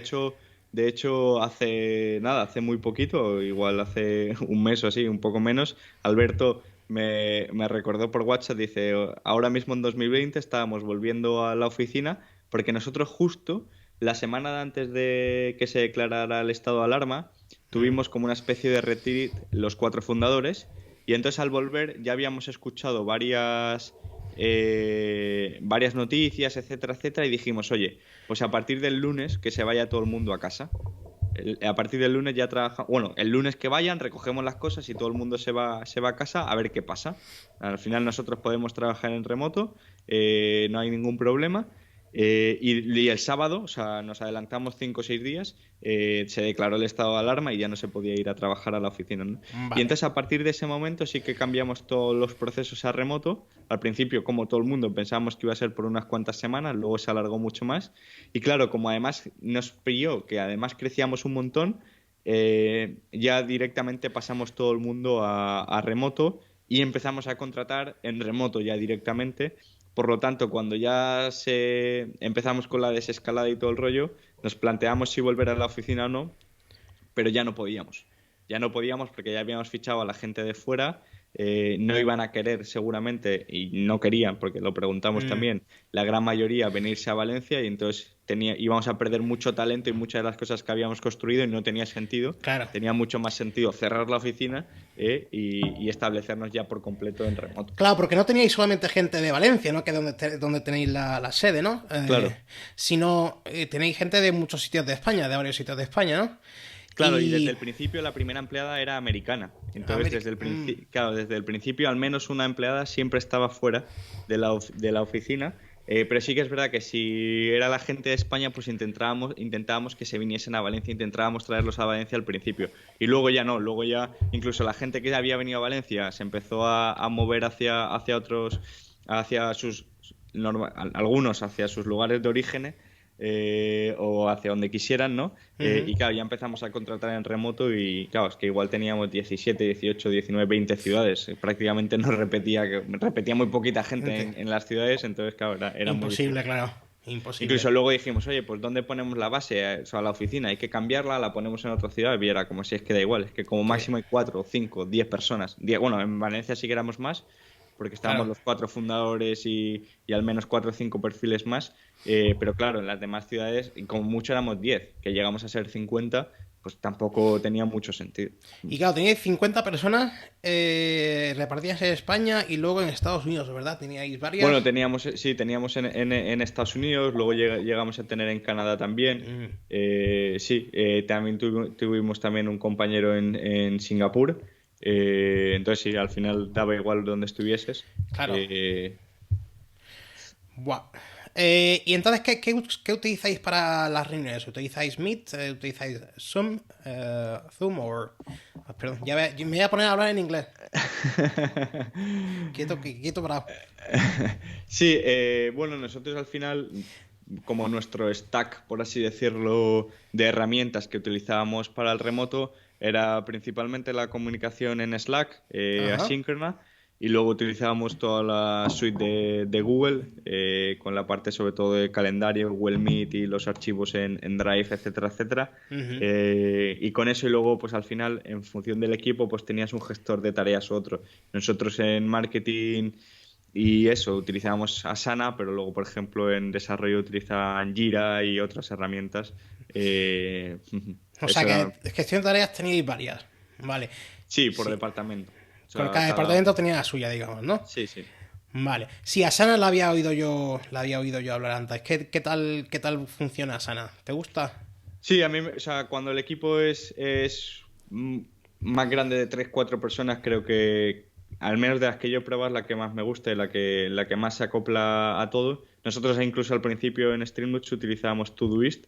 hecho, hace muy poquito, igual hace un mes o así, un poco menos, Alberto me recordó por WhatsApp, dice, ahora mismo en 2020 estábamos volviendo a la oficina porque nosotros justo la semana de antes de que se declarara el estado de alarma, Mm. tuvimos como una especie de retreat los cuatro fundadores y entonces al volver ya habíamos escuchado varias noticias, etcétera, etcétera, y dijimos, oye, pues a partir del lunes que se vaya todo el mundo a casa. A partir del lunes ya trabaja, bueno, el lunes que vayan, recogemos las cosas y todo el mundo se va a casa a ver qué pasa. Al final nosotros podemos trabajar en remoto, no hay ningún problema. Y el sábado, o sea, nos adelantamos 5 o 6 días, se declaró el estado de alarma y ya no se podía ir a trabajar a la oficina, ¿no? Y Vale. entonces a partir de ese momento sí que cambiamos todos los procesos a remoto. Al principio, como todo el mundo, pensábamos que iba a ser por unas cuantas semanas, luego se alargó mucho más. Y claro, como además nos pilló que además crecíamos un montón, ya directamente pasamos todo el mundo a remoto y empezamos a contratar en remoto ya directamente. Por lo tanto, cuando ya empezamos con la desescalada y todo el rollo, nos planteamos si volver a la oficina o no, pero ya no podíamos. Ya no podíamos porque ya habíamos fichado a la gente de fuera, no iban a querer seguramente, y no querían, porque lo preguntamos Mm, también, la gran mayoría venirse a Valencia y entonces íbamos a perder mucho talento y muchas de las cosas que habíamos construido y no tenía sentido. claro. Tenía mucho más sentido cerrar la oficina y establecernos ya por completo en remoto. Claro, porque no teníais solamente gente de Valencia, ¿no? Que es donde tenéis la sede, ¿no? Claro. Sino tenéis gente de muchos sitios de España, de varios sitios de España, ¿no? Claro, y desde Y... el principio la primera empleada era americana. Entonces, América... claro, desde el principio al menos una empleada siempre estaba fuera de la oficina. Pero sí que es verdad que si era la gente de España, pues intentábamos que se viniesen a Valencia, intentábamos traerlos a Valencia al principio. Y luego ya no, luego ya incluso la gente que había venido a Valencia se empezó a mover hacia otros, hacia sus, algunos hacia sus lugares de origen, o hacia donde quisieran, ¿no? Ujú. Y claro, ya empezamos a contratar en remoto y claro, es que igual teníamos 17, 18, 19, 20 ciudades. Prácticamente nos repetía muy poquita gente Gente, en las ciudades, entonces claro, era muy imposible, difícil. claro. Imposible. Incluso luego dijimos, oye, pues ¿dónde ponemos la base? O sea, la oficina, hay que cambiarla, la ponemos en otra ciudad. Y era como si es que da igual, es que como Que, máximo hay 4, 5, 10 personas. Bueno, en Valencia sí que éramos más, porque estábamos claro. los 4 fundadores y al menos 4 o 5 perfiles más. Pero claro, en las demás ciudades, y como mucho éramos 10, que llegamos a ser 50, pues tampoco tenía mucho sentido. Y claro, teníais 50 personas repartidas en España y luego en Estados Unidos, ¿verdad? Teníais Bueno, varias. teníamos en Estados Unidos, luego llegamos a tener en Canadá también. Mm. Sí, también tuvimos también un compañero en Singapur. Entonces sí, al final daba igual donde estuvieses. Claro. Eh, Buah. Y entonces, ¿qué utilizáis para las reuniones? ¿Utilizáis Meet? ¿Utilizáis Zoom? ¿Zoom o...? Perdón, me voy a poner a hablar en inglés. Quieto, quieto, bravo. Sí, bueno, nosotros al final, como nuestro stack, por así decirlo, de herramientas que utilizábamos para el remoto, era principalmente la comunicación en Slack, Ajá. asíncrona, y luego utilizábamos toda la suite de Google, con la parte sobre todo de calendario, Google Meet y los archivos en Drive, etcétera, etcétera. Ujú. Y con eso y luego, pues al final, en función del equipo, pues tenías un gestor de tareas u otro. Nosotros en marketing y eso, utilizábamos Asana, pero luego, por ejemplo, en desarrollo utilizaban Jira y otras herramientas. O sea Eso que era, gestión de tareas teníais varias. Vale. sí, por Sí. departamento. O Con sea, cada departamento tenía la suya, digamos, ¿no? Sí, sí. Vale. Sí, Asana la había oído yo hablar antes. ¿Qué tal funciona Asana? ¿Te gusta? Sí, a mí, o sea, cuando el equipo es más grande de 3 4 personas, creo que, al menos de las que yo he probado, es la que más me gusta y la que más se acopla a todo. Nosotros incluso al principio en Streamlabs utilizábamos Todoist,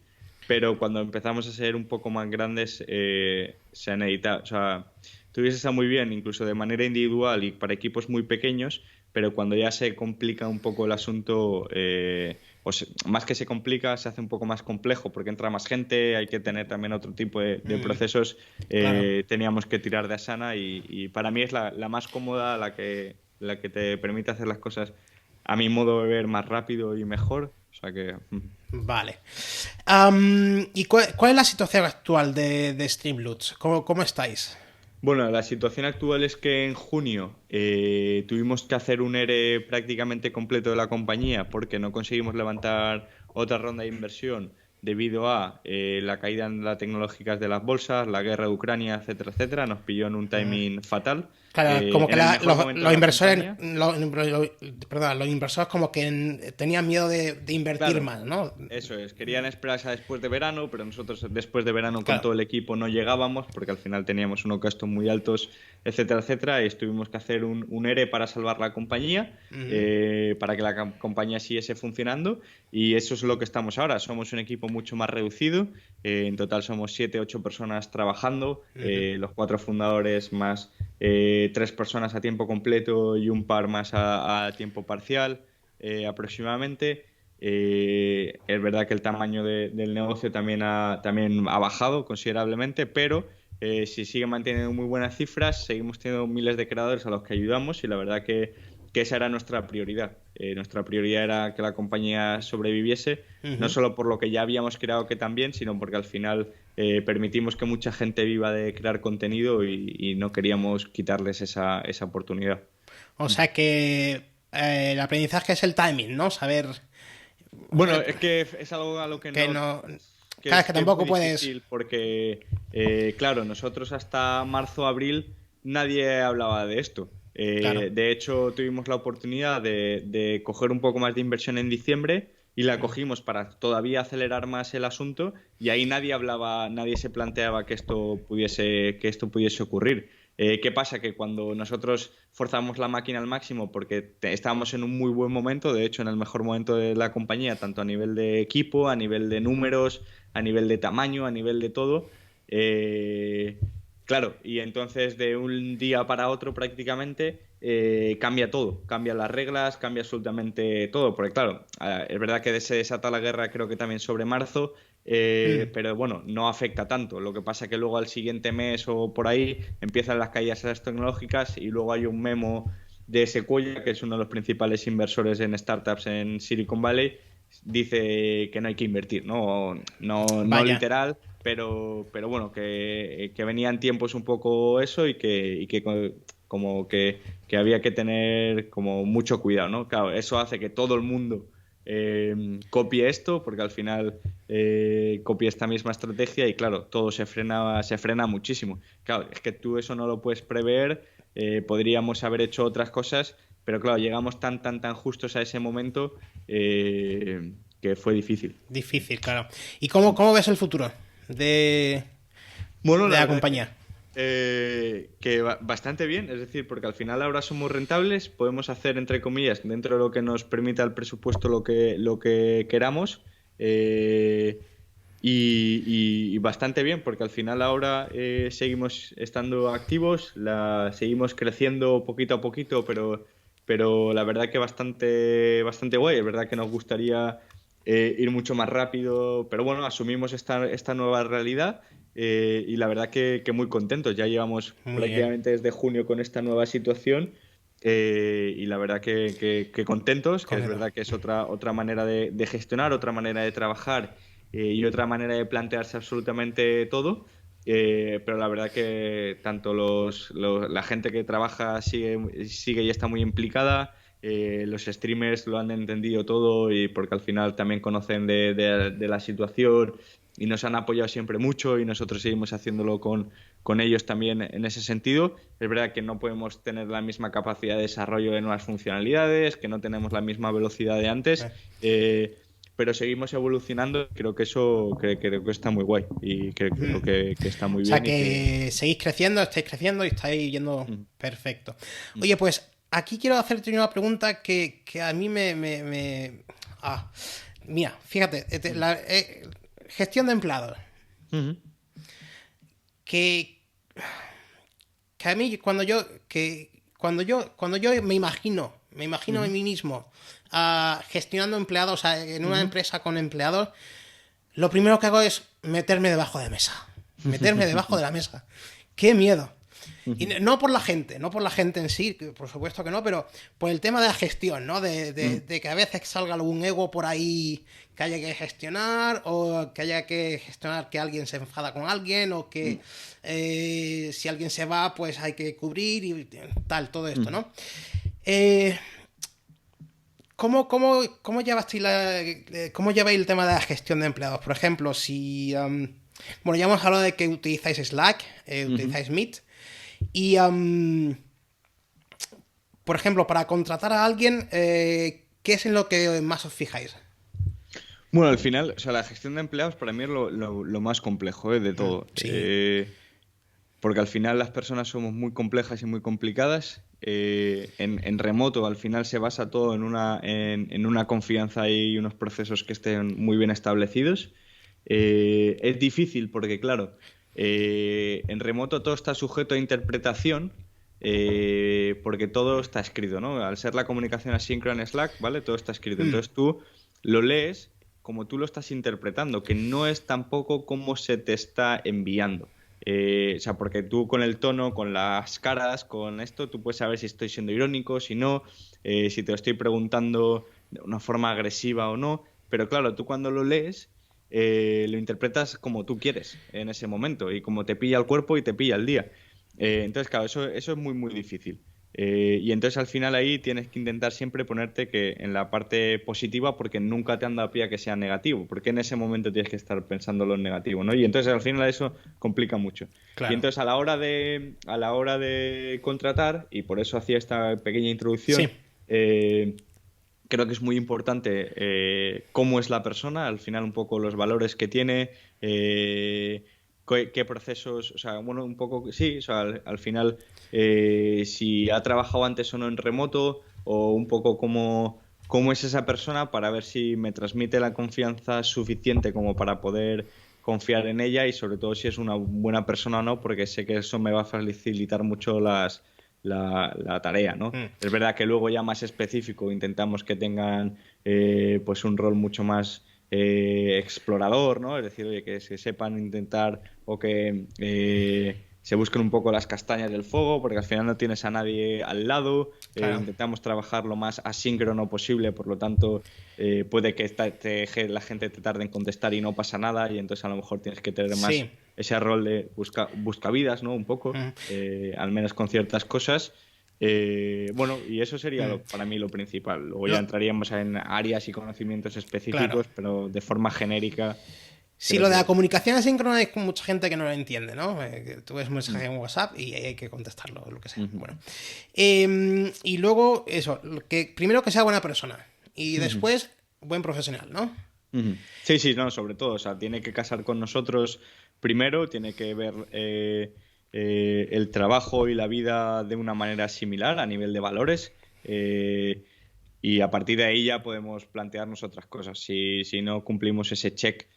pero cuando empezamos a ser un poco más grandes, se han editado. O sea, Todoist está muy bien, incluso de manera individual y para equipos muy pequeños, pero cuando ya se complica un poco el asunto, más que se complica, se hace un poco más complejo porque entra más gente, hay que tener también otro tipo de Mm, procesos. claro. Teníamos que tirar de Asana y para mí es la más cómoda, la que te permite hacer las cosas a mi modo de ver más rápido y mejor. O sea que. Vale. ¿Y cuál es la situación actual de Streamloots? ¿Cómo estáis? Bueno, la situación actual es que en junio tuvimos que hacer un ERE prácticamente completo de la compañía porque no conseguimos levantar otra ronda de inversión debido a la caída en las tecnológicas de las bolsas, la guerra de Ucrania, etcétera, etcétera. Nos pilló en un timing fatal. Claro, como que En el mejor momento de los la inversores, compañía. perdón, los inversores como que tenían miedo de invertir Claro, más, ¿no? eso es. Querían esperarse a después de verano, pero nosotros después de verano con Claro. todo el equipo no llegábamos porque al final teníamos unos gastos muy altos, etcétera, etcétera, y tuvimos que hacer un ERE para salvar la compañía, Ujú. para que la compañía siguiese funcionando, y eso es lo que estamos ahora. Somos un equipo mucho más reducido, en total somos 7, 8 personas trabajando, Ujú. los 4 fundadores más 3 personas a tiempo completo y un par más a tiempo parcial, aproximadamente. Es verdad que el tamaño del negocio también ha bajado considerablemente, pero si sigue manteniendo muy buenas cifras, seguimos teniendo miles de creadores a los que ayudamos y la verdad que esa era nuestra prioridad. Nuestra prioridad era que la compañía sobreviviese, no Ujú. solo por lo que ya habíamos creado que también, sino porque al final permitimos que mucha gente viva de crear contenido y no queríamos quitarles esa oportunidad. O sea que el aprendizaje es el timing, ¿no? Saber Bueno, eh, es que es algo a lo que que no, no... que Claro, es es, que que es muy tampoco puedes... difícil porque, claro, nosotros hasta marzo, abril nadie hablaba de esto. Claro. De hecho, tuvimos la oportunidad de coger un poco más de inversión en diciembre y la cogimos para todavía acelerar más el asunto y ahí nadie hablaba, nadie se planteaba que esto pudiese ocurrir. ¿Qué pasa? Que cuando nosotros forzamos la máquina al máximo porque estábamos en un muy buen momento, de hecho en el mejor momento de la compañía, tanto a nivel de equipo, a nivel de números, a nivel de tamaño, a nivel de todo, Claro, y entonces de un día para otro prácticamente cambia todo, cambia las reglas, cambia absolutamente todo, porque claro, es verdad que se desata la guerra creo que también sobre marzo, Mm. pero bueno, no afecta tanto. Lo que pasa que luego al siguiente mes o por ahí empiezan las caídas esas tecnológicas y luego hay un memo de Sequoia, que es uno de los principales inversores en startups en Silicon Valley, dice que no hay que invertir, ¿no? No Vaya. literal, pero bueno, que venían tiempos un poco eso y que como que había que tener como mucho cuidado, ¿no? Claro, eso hace que todo el mundo copie esto, porque al final copia esta misma estrategia y claro, todo se frena muchísimo. Claro, es que tú eso no lo puedes prever, podríamos haber hecho otras cosas, pero claro, llegamos tan justos a ese momento que fue difícil. Difícil, claro. ¿Y cómo ves el futuro de, Bueno, de la la verdad compañía? que bastante bien, es decir, porque al final ahora somos rentables, podemos hacer, entre comillas, dentro de lo que nos permita el presupuesto lo que queramos y bastante bien, porque al final ahora seguimos estando activos, seguimos creciendo poquito a poquito, pero la verdad que bastante guay, es verdad que nos gustaría ir mucho más rápido, pero bueno, asumimos esta nueva realidad y la verdad que muy contentos. Ya llevamos Muy bien. prácticamente desde junio con esta nueva situación y la verdad que contentos, que es Correcto. verdad que es otra manera de gestionar, otra manera de trabajar y otra manera de plantearse absolutamente todo. Pero la verdad que tanto la gente que trabaja sigue y está muy implicada. Los streamers lo han entendido todo y porque al final también conocen de la situación y nos han apoyado siempre mucho y nosotros seguimos haciéndolo con ellos también en ese sentido. Es verdad que no podemos tener la misma capacidad de desarrollo de nuevas funcionalidades, que no tenemos la misma velocidad de antes, pero seguimos evolucionando. Creo que eso creo que está muy guay y que Mm. creo que está muy O sea bien y que... que seguís creciendo, estáis creciendo y estáis yendo Mm, perfecto. mm, Oye, pues aquí quiero hacerte una pregunta que a mí Ah, mira, fíjate, mm, gestión de empleados. mm, Que, que a mí cuando yo me imagino a mm, mí mismo gestionando empleados, o sea, en una mm, empresa con empleados, lo primero que hago es meterme debajo de mesa. Meterme debajo de la mesa. ¡Qué miedo! Y mm, no por la gente, no por la gente en sí, que por supuesto que no, pero por el tema de la gestión, ¿no? De, mm, de- de que a veces salga algún ego por ahí que haya que gestionar, o que haya que gestionar que alguien se enfada con alguien, o que mm, si alguien se va, pues hay que cubrir y tal, todo esto, mm. ¿no? Eh, ¿cómo lleváis el tema de la gestión de empleados? Por ejemplo, bueno, ya hemos hablado de que utilizáis Slack, Ujú. utilizáis Meet, y por ejemplo, para contratar a alguien, ¿qué es en lo que más os fijáis? Bueno, al final, o sea, la gestión de empleados para mí es lo más complejo, de todo. Sí. Porque al final las personas somos muy complejas y muy complicadas. En remoto al final se basa todo en una confianza y unos procesos que estén muy bien establecidos. Es difícil porque, claro, en remoto todo está sujeto a interpretación porque todo está escrito, ¿no? Al ser la comunicación asíncrona en Slack, ¿vale? Todo está escrito. Mm, Entonces tú lo lees como tú lo estás interpretando, que no es tampoco como se te está enviando. O sea, porque tú con el tono, con las caras, con esto, tú puedes saber si estoy siendo irónico, si no, si te lo estoy preguntando de una forma agresiva o no. Pero claro, tú cuando lo lees, lo interpretas como tú quieres en ese momento y como te pilla el cuerpo y te pilla el día. Entonces, claro, eso es muy difícil. Y entonces al final ahí tienes que intentar siempre ponerte que en la parte positiva porque nunca te han dado pie a que sea negativo, porque en ese momento tienes que estar pensando lo negativo, ¿no? Y entonces al final eso complica mucho. Y claro. entonces a la hora de contratar, y por eso hacía esta pequeña Sí. introducción, creo que es muy importante cómo es la persona, al final un poco los valores que tiene, qué procesos, o sea, bueno, un poco, sí, o sea, al final si ha trabajado antes o no en remoto, o un poco cómo es esa persona para ver si me transmite la confianza suficiente como para poder confiar en ella y sobre todo si es una buena persona o no, porque sé que eso me va a facilitar mucho la tarea, ¿no? Es verdad que luego ya más específico intentamos que tengan pues un rol mucho más explorador, ¿no? Es decir, oye, que se sepan intentar o que se busquen un poco las castañas del fuego, porque al final no tienes a nadie al lado. Claro. Intentamos trabajar lo más asíncrono posible, por lo tanto, puede que la gente te tarde en contestar y no pasa nada, y entonces a lo mejor tienes que tener más Sí. ese rol de buscavidas, ¿no? Un poco, al menos con ciertas cosas. Bueno, y eso sería para mí lo principal. Luego ya entraríamos en áreas y conocimientos Claro. específicos, pero de forma genérica Sí, creo lo de la que... comunicación asíncrona hay mucha gente que no lo entiende, ¿no? Que tú ves un mensaje en WhatsApp y hay que contestarlo, lo que sea. Ujú. Bueno. Y luego, eso, que primero que sea buena persona y Ujú. después buen profesional, ¿no? Ujú. Sí, sí, no, sobre todo, o sea, tiene que casar con nosotros primero, tiene que ver el trabajo y la vida de una manera similar a nivel de valores, y a partir de ahí ya podemos plantearnos otras cosas. Si no cumplimos ese check,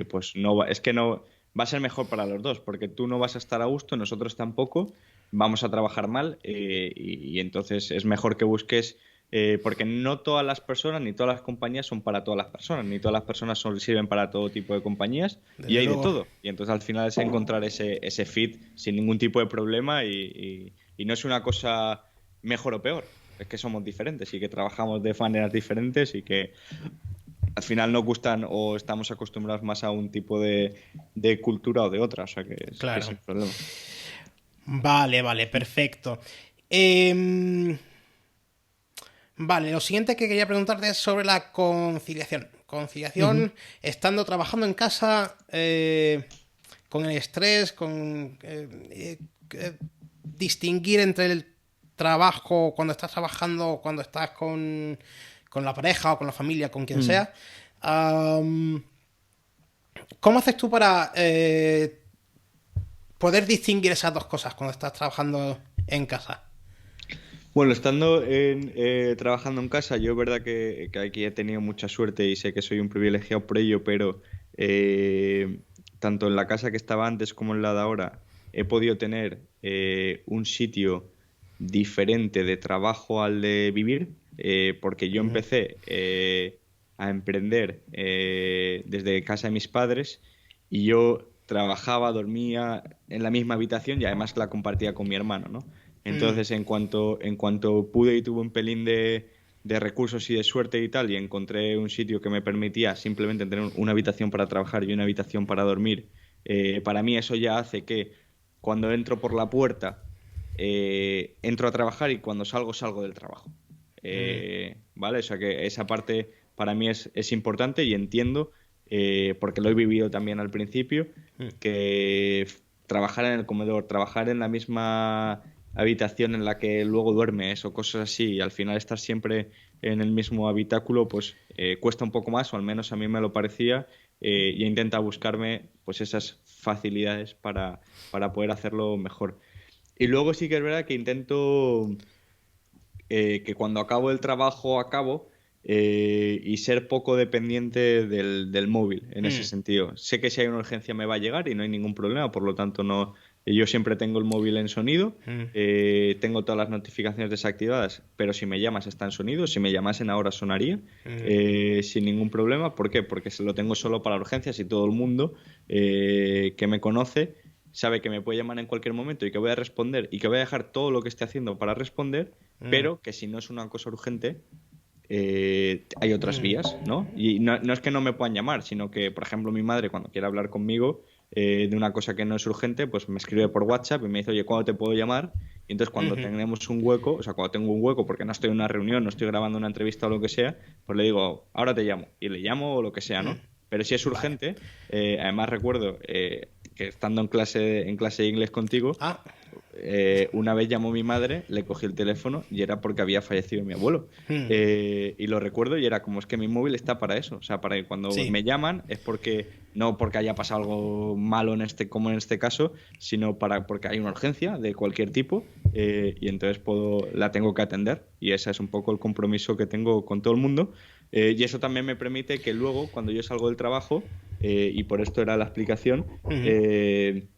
pues es que no va a ser mejor para los dos, porque tú no vas a estar a gusto, nosotros tampoco, vamos a trabajar mal, y entonces es mejor que busques porque no todas las personas ni todas las compañías son para todas las personas, ni todas las personas sirven para todo tipo de compañías y Desde hay de luego. todo. Y entonces al final es encontrar ese fit sin ningún tipo de problema y no es una cosa mejor o peor, es que somos diferentes y que trabajamos de maneras diferentes y que al final nos gustan o estamos acostumbrados más a un tipo de cultura o de otra, o sea que Claro. sin problema. Vale, vale, perfecto. Em, vale, lo siguiente que quería preguntarte es sobre la conciliación. Ujú. Conciliación, estando trabajando en casa, con el estrés, con distinguir entre el trabajo cuando estás trabajando, cuando estás con la pareja o con la familia, con quien Mm. sea. ¿Cómo haces tú para poder distinguir esas dos cosas cuando estás trabajando en casa? Bueno, trabajando en casa, yo es verdad que aquí he tenido mucha suerte y sé que soy un privilegiado por ello, pero tanto en la casa que estaba antes como en la de ahora he podido tener un sitio diferente de trabajo al de vivir, porque yo empecé a emprender desde casa de mis padres y yo trabajaba, dormía en la misma habitación y además la compartía con mi hermano, ¿no? Mm, Entonces, en cuanto pude y tuve un pelín de recursos y de suerte y tal, y encontré un sitio que me permitía simplemente tener una habitación para trabajar y una habitación para dormir, para mí eso ya hace que cuando entro por la puerta, entro a trabajar y cuando salgo, salgo del trabajo. mm, ¿Vale? O sea que esa parte para mí es importante y entiendo, porque lo he vivido también al principio, mm. que trabajar en el comedor, trabajar en la misma habitación en la que luego duermes o cosas así, y al final estar siempre en el mismo habitáculo, pues cuesta un poco más, o al menos a mí me lo parecía, y intenta buscarme pues esas facilidades para poder hacerlo mejor. Y luego sí que es verdad que intento que cuando acabo el trabajo acabo, y ser poco dependiente del móvil en ese Mm, sentido. Sé que si hay una urgencia me va a llegar y no hay ningún problema, por lo tanto no, yo siempre tengo el móvil en sonido, mm, tengo todas las notificaciones desactivadas, pero si me llamas está en sonido, si me llamasen ahora sonaría mm, sin ningún problema. ¿Por qué? Porque se lo tengo solo para urgencias y todo el mundo que me conoce sabe que me puede llamar en cualquier momento y que voy a responder y que voy a dejar todo lo que esté haciendo para responder, mm, pero que si no es una cosa urgente, hay otras mm, vías, ¿no? Y no es que no me puedan llamar, sino que, por ejemplo, mi madre cuando quiere hablar conmigo de una cosa que no es urgente, pues me escribe por WhatsApp y me dice, oye, ¿cuándo te puedo llamar? Y entonces cuando ujú. tenemos un hueco, o sea, cuando tengo un hueco porque no estoy en una reunión, no estoy grabando una entrevista o lo que sea, pues le digo, ahora te llamo. Y le llamo o lo que sea, ¿no? Pero si es Vale. urgente, además recuerdo que estando en clase de inglés contigo, Ah, una vez llamó mi madre, le cogí el teléfono y era porque había fallecido mi abuelo. mm, Y lo recuerdo y era como es que mi móvil está para eso. O sea, para que cuando sí. me llaman es porque no porque haya pasado algo malo como en este caso, sino porque hay una urgencia de cualquier tipo, y entonces la tengo que atender. Y ese es un poco el compromiso que tengo con todo el mundo. Y eso también me permite que luego, cuando yo salgo del trabajo, y por esto era la explicación. Ujú.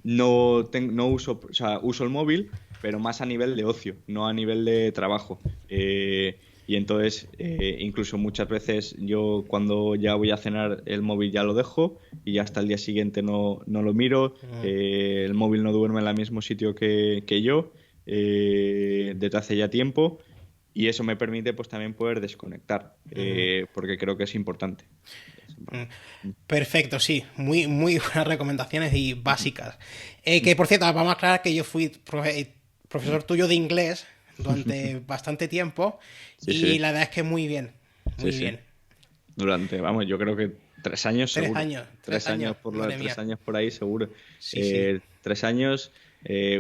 No uso, o sea, uso el móvil, pero más a nivel de ocio, no a nivel de trabajo. Y entonces, incluso muchas veces yo cuando ya voy a cenar, el móvil ya lo dejo y ya hasta el día siguiente no lo miro. Ujú. El móvil no duerme en el mismo sitio que yo desde hace ya tiempo. Y eso me permite pues también poder desconectar, Ujú. porque creo que es importante. Mm. Perfecto, sí, muy, muy buenas recomendaciones y básicas. Que por cierto, vamos a aclarar que yo fui profesor tuyo de inglés durante bastante tiempo Sí, y sí, la verdad es que sí, muy sí. bien. Vamos, yo creo que 3 años Tres seguro. años, tres Tres años, años por madre tres mía. años por ahí seguro. Sí, sí. 3 años,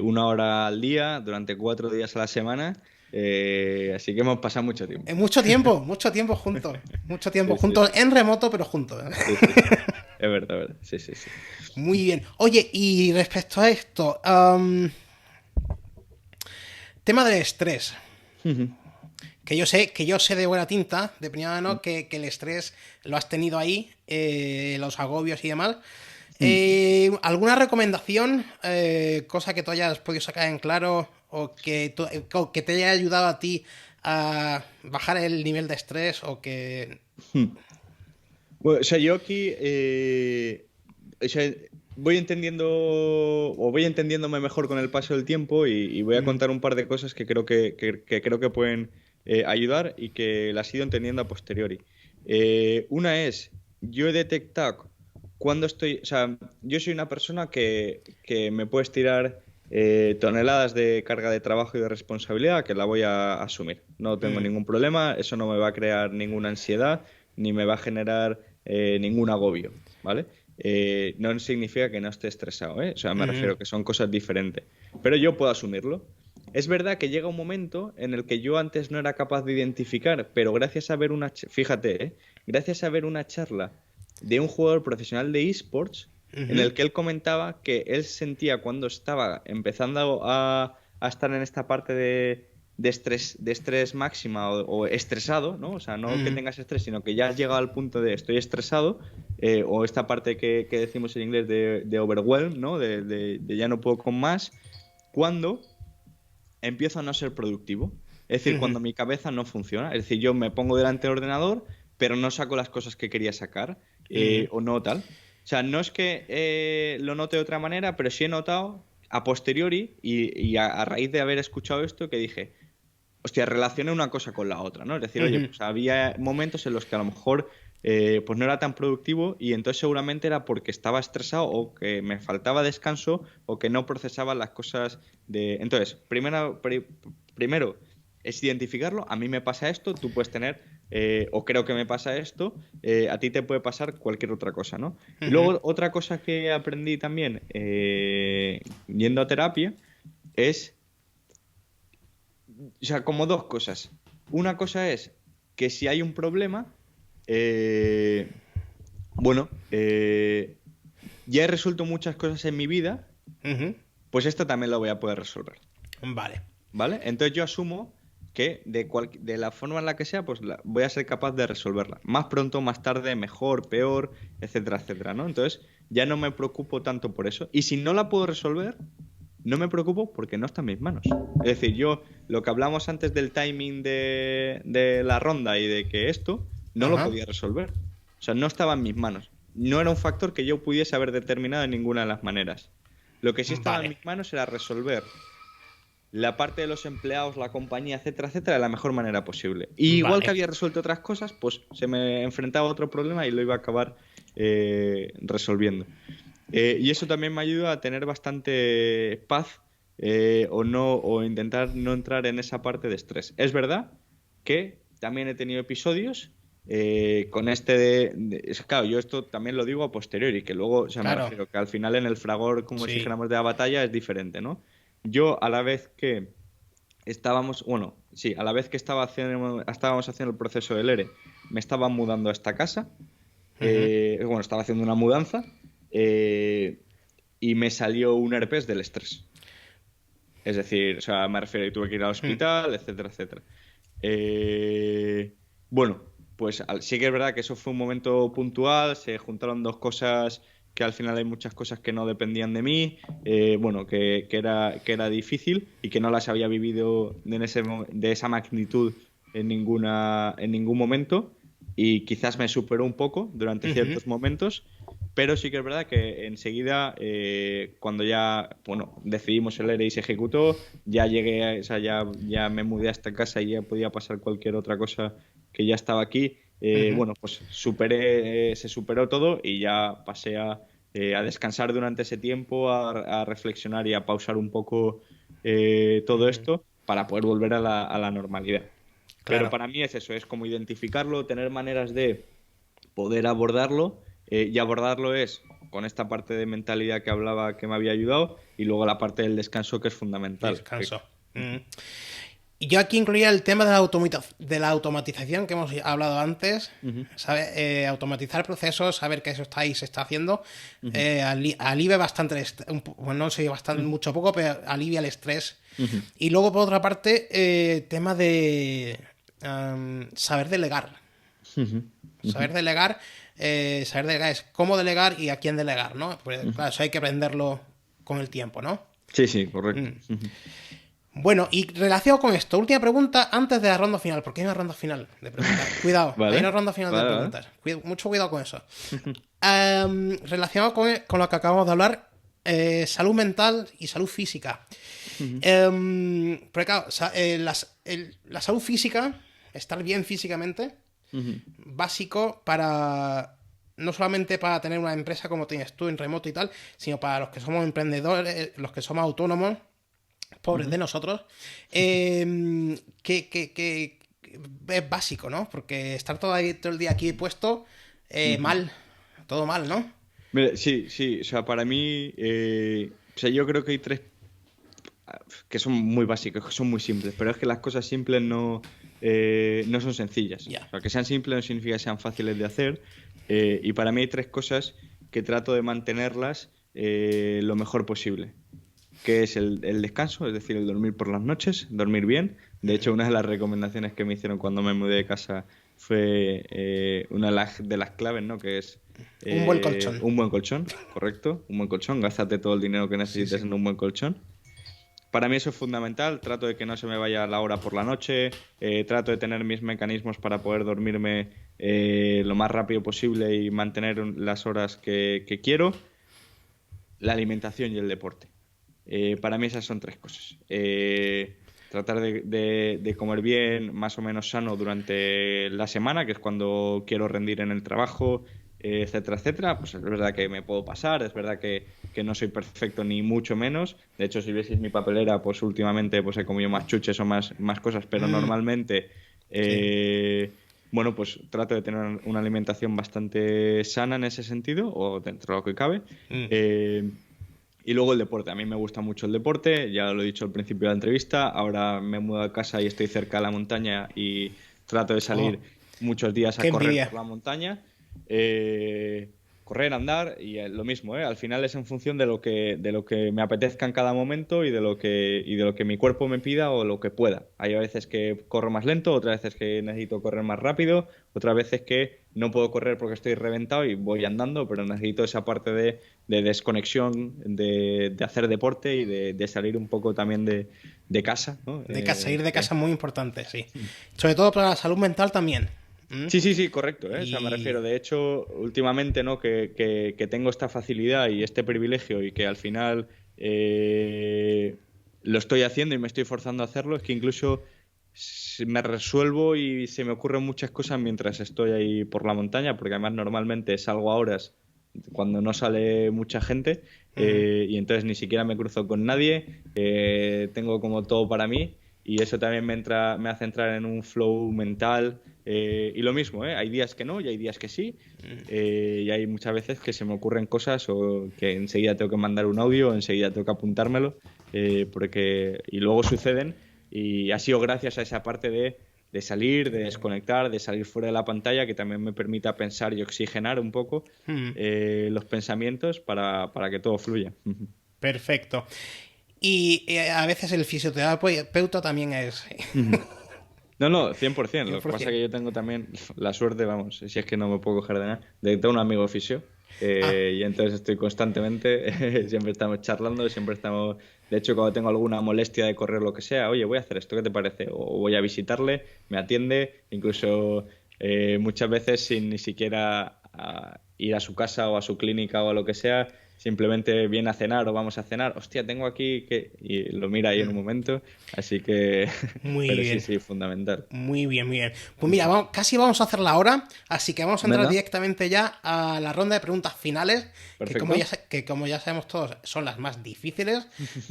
1 hora al día, durante 4 días a la semana. Así que hemos pasado mucho tiempo. Mucho tiempo juntos. Mucho tiempo Sí, sí, juntos, en remoto, pero juntos. sí, sí, sí. Es verdad. Sí, sí, sí. Muy bien. Oye, y respecto a esto, tema del estrés. Ujú. Que yo sé de buena tinta, de primera mano, que el estrés lo has tenido ahí, los agobios y demás. ¿Alguna recomendación, cosa que tú hayas podido sacar en claro o que te haya ayudado a ti a bajar el nivel de estrés o que... Bueno, o sea, yo aquí o sea, voy entendiéndome mejor con el paso del tiempo y voy a Ujú. contar un par de cosas que creo que creo que pueden ayudar y que las he ido entendiendo a posteriori. Una es, yo he detectado cuando estoy, o sea, yo soy una persona que me puedes tirar toneladas de carga de trabajo y de responsabilidad que la voy a asumir. No tengo Mm, ningún problema, eso no me va a crear ninguna ansiedad ni me va a generar ningún agobio, ¿vale? No significa que no esté estresado, ¿eh? O sea, me ujú, refiero que son cosas diferentes. Pero yo puedo asumirlo. Es verdad que llega un momento en el que yo antes no era capaz de identificar, pero gracias a ver fíjate, gracias a ver una charla de un jugador profesional de esports, en ujú, el que él comentaba que él sentía cuando estaba empezando a estar en esta parte de estrés máxima o estresado, ¿no? O sea, no que ujú, tengas estrés, sino que ya has llegado al punto de estoy estresado, o esta parte que decimos en inglés de overwhelm, ¿no? De ya no puedo con más, cuando empiezo a no ser productivo. Es decir, ujú, cuando mi cabeza no funciona. Es decir, yo me pongo delante del ordenador, pero no saco las cosas que quería sacar, ujú. o no tal. O sea, no es que lo note de otra manera, pero sí he notado a posteriori y a raíz de haber escuchado esto que dije, hostia, relacioné una cosa con la otra, ¿no? Es decir, oye, Ujú, pues había momentos en los que a lo mejor pues no era tan productivo y entonces seguramente era porque estaba estresado o que me faltaba descanso o que no procesaba las cosas de... Entonces, primero es identificarlo, a mí me pasa esto, tú puedes tener, o creo que me pasa esto, a ti te puede pasar cualquier otra cosa, ¿no? Y ujú, luego otra cosa que aprendí también yendo a terapia es o sea, como dos cosas. Una cosa es que si hay un problema, eh, bueno, ya he resuelto muchas cosas en mi vida, ujú. pues esto también lo voy a poder resolver, Vale. ¿vale? Entonces yo asumo que de la forma en la que sea, pues voy a ser capaz de resolverla. Más pronto, más tarde, mejor, peor, etcétera, etcétera, ¿no? Entonces ya no me preocupo tanto por eso. Y si no la puedo resolver, no me preocupo porque no está en mis manos. Es decir, yo lo que hablamos antes del timing de la ronda y de que esto no lo Ajá. podía resolver. O sea, no estaba en mis manos. No era un factor que yo pudiese haber determinado de ninguna de las maneras. Lo que sí estaba en Vale. mis manos era resolver la parte de los empleados, la compañía, etcétera, etcétera, de la mejor manera posible. Y igual que Vale. había resuelto otras cosas, pues se me enfrentaba a otro problema y lo iba a acabar resolviendo. Y eso también me ayuda a tener bastante paz, o no, o intentar no entrar en esa parte de estrés. Es verdad que también he tenido episodios con este claro, yo esto también lo digo a posteriori, que luego, o sea, me Claro. refiero que al final en el fragor, como si Sí. dijéramos, de la batalla es diferente, ¿no? Yo a la vez que estábamos, bueno, sí, a la vez que estábamos haciendo el proceso del ERE, me estaba mudando a esta casa, Ujú, bueno, estaba haciendo una mudanza, eh, y me salió un herpes del estrés. Es decir, o sea, me refiero que tuve que ir al ujú, hospital, etcétera, etcétera. Eh, bueno, pues sí que es verdad que eso fue un momento puntual, se juntaron dos cosas que al final hay muchas cosas que no dependían de mí, bueno, que era difícil y que no las había vivido de esa magnitud en ningún momento y quizás me superó un poco durante Ujú. ciertos momentos, pero sí que es verdad que enseguida, cuando ya, bueno, decidimos el ERE y se ejecutó, ya llegué, o sea, ya me mudé a esta casa y ya podía pasar cualquier otra cosa que ya estaba aquí. Ujú. Bueno, pues se superó todo y ya pasé a descansar durante ese tiempo, a reflexionar y a pausar un poco todo Ujú. esto para poder volver a la normalidad. Pero Claro. para mí es eso, es como identificarlo, tener maneras de poder abordarlo, y abordarlo es con esta parte de mentalidad que hablaba que me había ayudado y luego la parte del descanso que es fundamental. Descanso. Y yo aquí incluía el tema de de la automatización que hemos hablado antes. Ujú, ¿Sabe? Automatizar procesos, saber que eso está ahí, se está haciendo. ujú, Alivia bastante bueno, no sé, bastante, ujú, mucho poco, pero alivia el estrés. ujú, Y luego, por otra parte, tema de saber delegar. ujú, ujú, Saber delegar es cómo delegar y a quién delegar, ¿no? Pues ujú. claro, eso hay que aprenderlo con el tiempo, ¿no? Sí, sí, correcto. Ujú. Bueno, y relacionado con esto, última pregunta antes de la ronda final, porque hay una ronda final de preguntas. Cuidado, hay Vale, una ronda final de vale, vale. preguntas. Mucho cuidado con eso. Relacionado con lo que acabamos de hablar, salud mental y salud física. Ujú, Porque claro, la salud física, estar bien físicamente, ujú, básico para no solamente para tener una empresa como tienes tú en remoto y tal, sino para los que somos emprendedores, los que somos autónomos, pobres ujú, de nosotros, que es básico, ¿no? Porque estar todo el día aquí puesto, ujú. mal, todo mal, ¿no? Mira, sí, sí, o sea, para mí, o sea, yo creo que hay tres que son muy básicos, que son muy simples, pero es que las cosas simples no son sencillas. Ya. O sea, que sean simples no significa que sean fáciles de hacer, y para mí hay tres cosas que trato de mantenerlas lo mejor posible, que es el descanso, es decir, el dormir por las noches, dormir bien. De hecho, una de las recomendaciones que me hicieron cuando me mudé de casa fue una de las claves, ¿no? Que es Un buen colchón. un buen colchón, correcto, un buen colchón, gástate todo el dinero que Sí, necesites sí. en un buen colchón. Para mí eso es fundamental, trato de que no se me vaya la hora por la noche, trato de tener mis mecanismos para poder dormirme lo más rápido posible y mantener las horas que quiero, la alimentación y el deporte. Para mí esas son tres cosas. Tratar de comer bien, más o menos sano durante la semana, que es cuando quiero rendir en el trabajo, etcétera, etcétera. Pues es verdad que me puedo pasar, es verdad que no soy perfecto ni mucho menos. De hecho, si vieseis mi papelera, pues últimamente pues he comido más chuches o más cosas, pero Mm, normalmente, sí. bueno, pues trato de tener una alimentación bastante sana en ese sentido, o dentro de lo que cabe. Mm. Eh, y luego el deporte. A mí me gusta mucho el deporte, ya lo he dicho al principio de la entrevista. Ahora me he mudado a casa y estoy cerca de la montaña y trato de Oh, salir muchos días qué a correr por envidia. la montaña. Eh, correr, andar y lo mismo, ¿eh? Al final es en función de lo que me apetezca en cada momento y de lo que mi cuerpo me pida o lo que pueda. Hay veces que corro más lento, otras veces que necesito correr más rápido, otras veces que no puedo correr porque estoy reventado y voy andando, pero necesito esa parte de desconexión, de hacer deporte y de salir un poco también de casa, ¿no? Salir de casa es muy importante, sí. Sobre todo para la salud mental también. ¿Mm? Sí, sí, sí, correcto, ¿eh? O sea, me Y refiero, de hecho, últimamente, ¿no? Que tengo esta facilidad y este privilegio y que al final lo estoy haciendo y me estoy forzando a hacerlo, es que incluso me resuelvo y se me ocurren muchas cosas mientras estoy ahí por la montaña, porque además normalmente salgo a horas cuando no sale mucha gente, ujú. y entonces ni siquiera me cruzo con nadie, tengo como todo para mí y eso también me hace entrar en un flow mental, y lo mismo, ¿eh? Hay días que no y hay días que sí, y hay muchas veces que se me ocurren cosas o que enseguida tengo que mandar un audio, enseguida tengo que apuntármelo, y luego suceden y ha sido gracias a esa parte de salir, de desconectar, de salir fuera de la pantalla, que también me permita pensar y oxigenar un poco Mm. los pensamientos para que todo fluya. Perfecto. Y a veces el fisioterapeuta también es. No, 100%. Lo que pasa es 100%. que yo tengo también la suerte, vamos, si es que no me puedo coger de nada, de tener un amigo fisio. Ah, Y entonces estoy constantemente, siempre estamos charlando, siempre estamos. De hecho, cuando tengo alguna molestia de correr lo que sea, oye, voy a hacer esto, ¿qué te parece? O voy a visitarle, me atiende, incluso muchas veces sin ni siquiera ir a su casa o a su clínica o a lo que sea, simplemente viene a cenar o vamos a cenar. Hostia, tengo aquí que. Y lo mira ahí en un momento, así que. muy Pero sí, bien. sí, fundamental. Muy bien, muy bien. Pues mira, casi vamos a hacer la hora, así que vamos a entrar Venga, directamente ya a la ronda de preguntas finales, perfecto. que como ya sabemos todos son las más difíciles.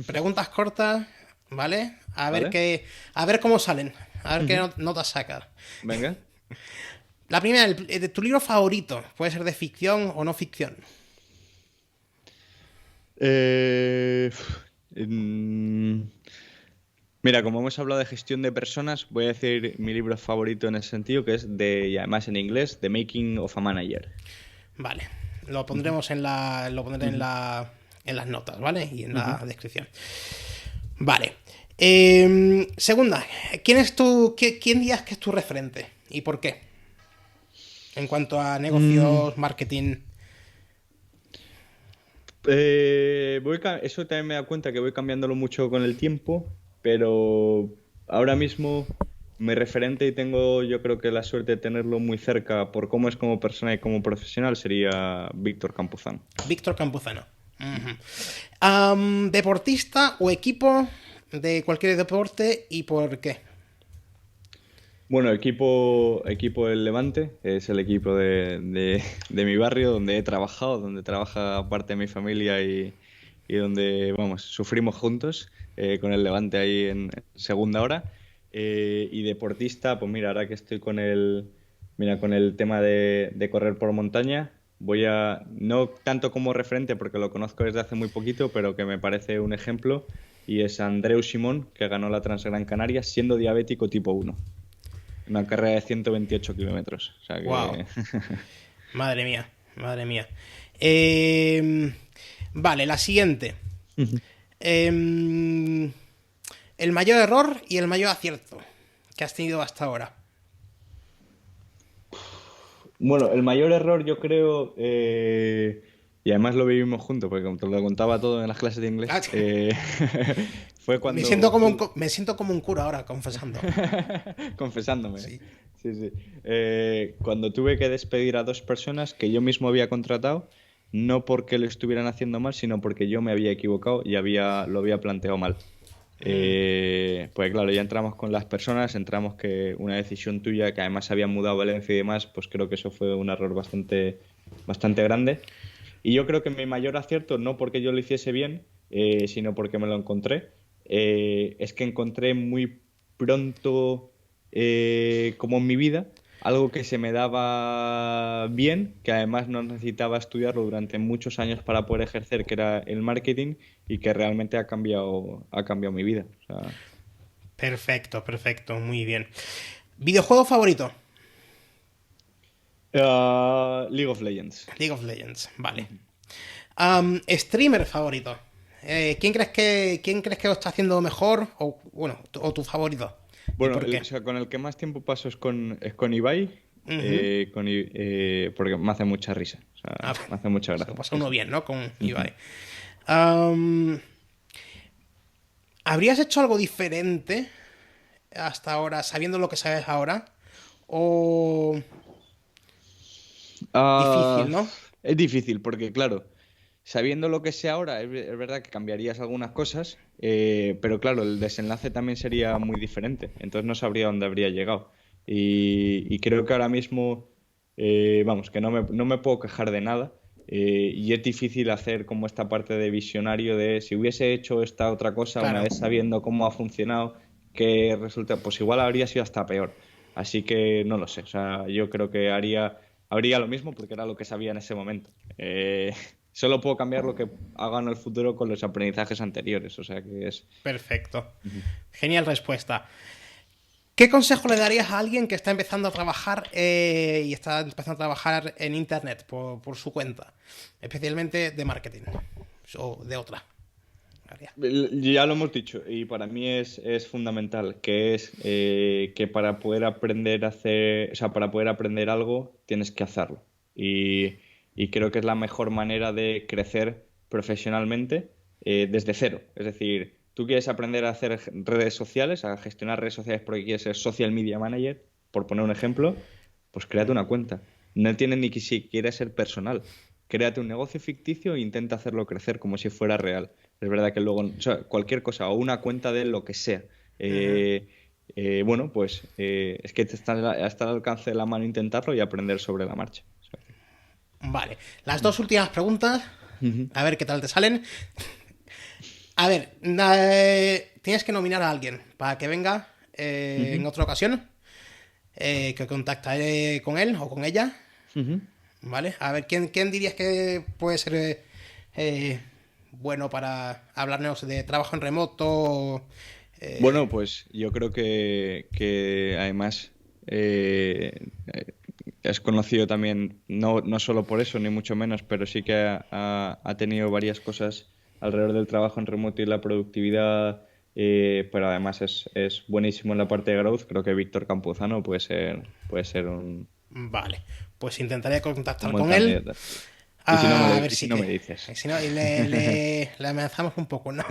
Preguntas cortas, ¿vale? ¿Vale? A ver cómo salen, a ver qué Ujú. notas sacas. Venga. La primera, de tu libro favorito, puede ser de ficción o no ficción. Eh, mm, Mira, como hemos hablado de gestión de personas, voy a decir mi libro favorito en ese sentido, que es y además en inglés, The Making of a Manager. Vale, lo Ujú, pondremos lo pondré ujú, en las notas, ¿vale? Y en la ujú. descripción. Vale. Segunda, quién dirías que es tu referente? ¿Y por qué? En cuanto a Mm, negocios, marketing. Eso también me da cuenta que voy cambiándolo mucho con el tiempo, pero ahora mismo mi referente y tengo yo creo que la suerte de tenerlo muy cerca por cómo es como persona y como profesional sería Víctor Campuzano. Víctor Campuzano. Ujú. ¿Deportista o equipo de cualquier deporte y por qué? Bueno, equipo del Levante, es el equipo de mi barrio donde he trabajado, donde trabaja parte de mi familia y donde, vamos, sufrimos juntos con el Levante ahí en segunda hora. Y deportista, pues mira, ahora que estoy mira, con el tema de correr por montaña, no tanto como referente porque lo conozco desde hace muy poquito, pero que me parece un ejemplo, y es Andreu Simón, que ganó la Transgran Canaria siendo diabético tipo 1. Una carrera de 128 kilómetros. O sea Wow. que. Madre mía. Madre mía. Eh, vale, la siguiente. Eh, el mayor error y el mayor acierto que has tenido hasta ahora. Bueno, el mayor error yo creo, y además lo vivimos juntos, porque como te lo contaba todo en las clases de Ah, inglés, fue cuando me siento como un cura ahora, confesando. confesándome. Sí. Sí, sí. Cuando tuve que despedir a dos personas que yo mismo había contratado, no porque lo estuvieran haciendo mal, sino porque yo me había equivocado y lo había planteado mal. Pues claro, ya entramos con las personas, entramos que una decisión tuya, que además se había mudado a Valencia y demás, pues creo que eso fue un error bastante grande. Y yo creo que mi mayor acierto, no porque yo lo hiciese bien, sino porque me lo encontré, es que encontré muy pronto, como en mi vida, algo que se me daba bien, que además no necesitaba estudiarlo durante muchos años para poder ejercer, que era el marketing, y que realmente ha cambiado mi vida. O sea, Perfecto, perfecto, muy bien. ¿Videojuego favorito? League of Legends. League of Legends, vale. Ujú. Streamer favorito. Quién crees que lo está haciendo mejor? O bueno, o tu favorito. ¿Y Bueno, por qué? o sea, con el que más tiempo paso es con Ibai, Ujú. porque me hace mucha risa. O Ah, sea, me hace mucha se lo gracia. pasa Sí, uno sí. bien, ¿no? Con Ujú. Ibai. Am, ¿Habrías hecho algo diferente hasta ahora, sabiendo lo que sabes ahora? O Ah, difícil, ¿no? es difícil porque, claro, sabiendo lo que sé ahora, es verdad que cambiarías algunas cosas, pero claro, el desenlace también sería muy diferente. Entonces no sabría dónde habría llegado. Y creo que ahora mismo, vamos, que no me puedo quejar de nada. Y es difícil hacer como esta parte de visionario de si hubiese hecho esta otra cosa una Claro. vez sabiendo cómo ha funcionado, que resulta, pues igual habría sido hasta peor. Así que no lo sé. O sea, yo creo que habría lo mismo porque era lo que sabía en ese momento. Solo puedo cambiar lo que haga en el futuro con los aprendizajes anteriores. O sea que es. Perfecto. Ujú. Genial respuesta. ¿Qué consejo le darías a alguien que está empezando a trabajar y está empezando a trabajar en Internet por su cuenta? Especialmente de marketing o de otra. Ya lo hemos dicho y para mí es fundamental, que es que para poder aprender a hacer, o sea, para poder aprender algo tienes que hacerlo. Y creo que es la mejor manera de crecer profesionalmente desde cero. Es decir, tú quieres aprender a hacer redes sociales, a gestionar redes sociales porque quieres ser social media manager, por poner un ejemplo, pues créate una cuenta. No tiene ni que siquiera ser personal. Créate un negocio ficticio e intenta hacerlo crecer como si fuera real. Es verdad que luego, o sea, cualquier cosa o una cuenta de lo que sea. Ujú. Bueno, pues es que está al alcance de la mano intentarlo y aprender sobre la marcha. O sea Vale, las dos últimas preguntas, ujú, a ver qué tal te salen. A ver, tienes que nominar a alguien para que venga en ujú, otra ocasión, que contactaré con él o con ella, ujú. ¿vale? A ver, ¿quién dirías que puede ser eh, bueno para hablarnos de trabajo en remoto? Bueno, pues yo creo que además es conocido también, no solo por eso, ni mucho menos, pero sí que ha tenido varias cosas alrededor del trabajo en remoto y la productividad, pero además es buenísimo en la parte de growth. Creo que Víctor Campuzano puede ser Vale, pues intentaré un contactar buen con él. candidato. Y si no A ver y si si no me que. dices. Si no, y le amenazamos un poco, ¿no?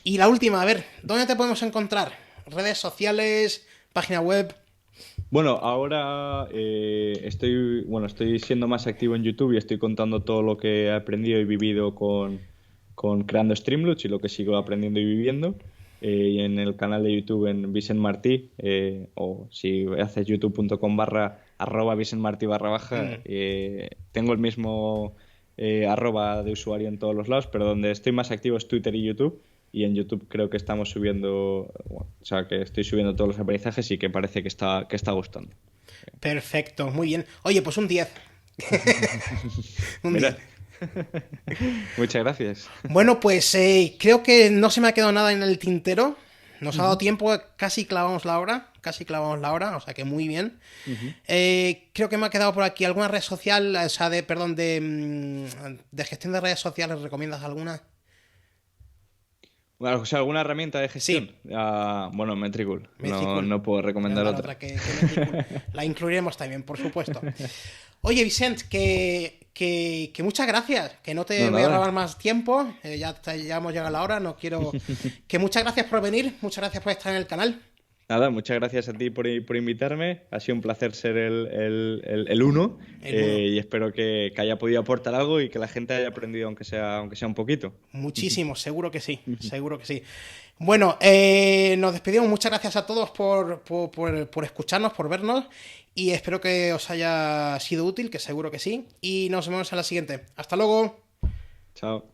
Y la última, a ver, ¿dónde te podemos encontrar? Redes sociales, página web. Bueno, ahora estoy siendo más activo en YouTube y estoy contando todo lo que he aprendido y vivido con creando Streamlabs y lo que sigo aprendiendo y viviendo. Y en el canal de YouTube en Vicent Martí, o si haces youtube.com @ Vicent Martí _, Mm, tengo el mismo arroba de usuario en todos los lados, pero donde estoy más activo es Twitter y YouTube. Y en YouTube creo que estamos subiendo, bueno, o sea, que estoy subiendo todos los aprendizajes y que parece que está gustando. perfecto, muy bien. Oye, pues un 10. Un 10. Mira, muchas gracias. Bueno, pues creo que no se me ha quedado nada en el tintero. Nos ha dado Ujú, tiempo, casi clavamos la hora, o sea que muy bien. ujú. Creo que me ha quedado por aquí alguna red social, o sea, perdón, de gestión de redes sociales, ¿recomiendas alguna? Bueno, o sea, ¿alguna herramienta de Sí, gestión? Ah, bueno, Metricool. No, Metricool. no puedo Voy a recomendar dar otra. otra que Metricool. La incluiremos también, por supuesto. Oye, Vicent, que muchas gracias, que no te No, voy a nada. robar más tiempo, ya hemos llegado a la hora, no quiero... Que muchas gracias por venir, muchas gracias por estar en el canal. Nada, muchas gracias a ti por invitarme. Ha sido un placer ser el uno El uno. y espero que haya podido aportar algo y que la gente haya aprendido, aunque sea un poquito. Muchísimo, seguro que sí, seguro que sí. Bueno, nos despedimos. Muchas gracias a todos por escucharnos, por vernos. Y espero que os haya sido útil, que seguro que sí. Y nos vemos en la siguiente. Hasta luego. Chao.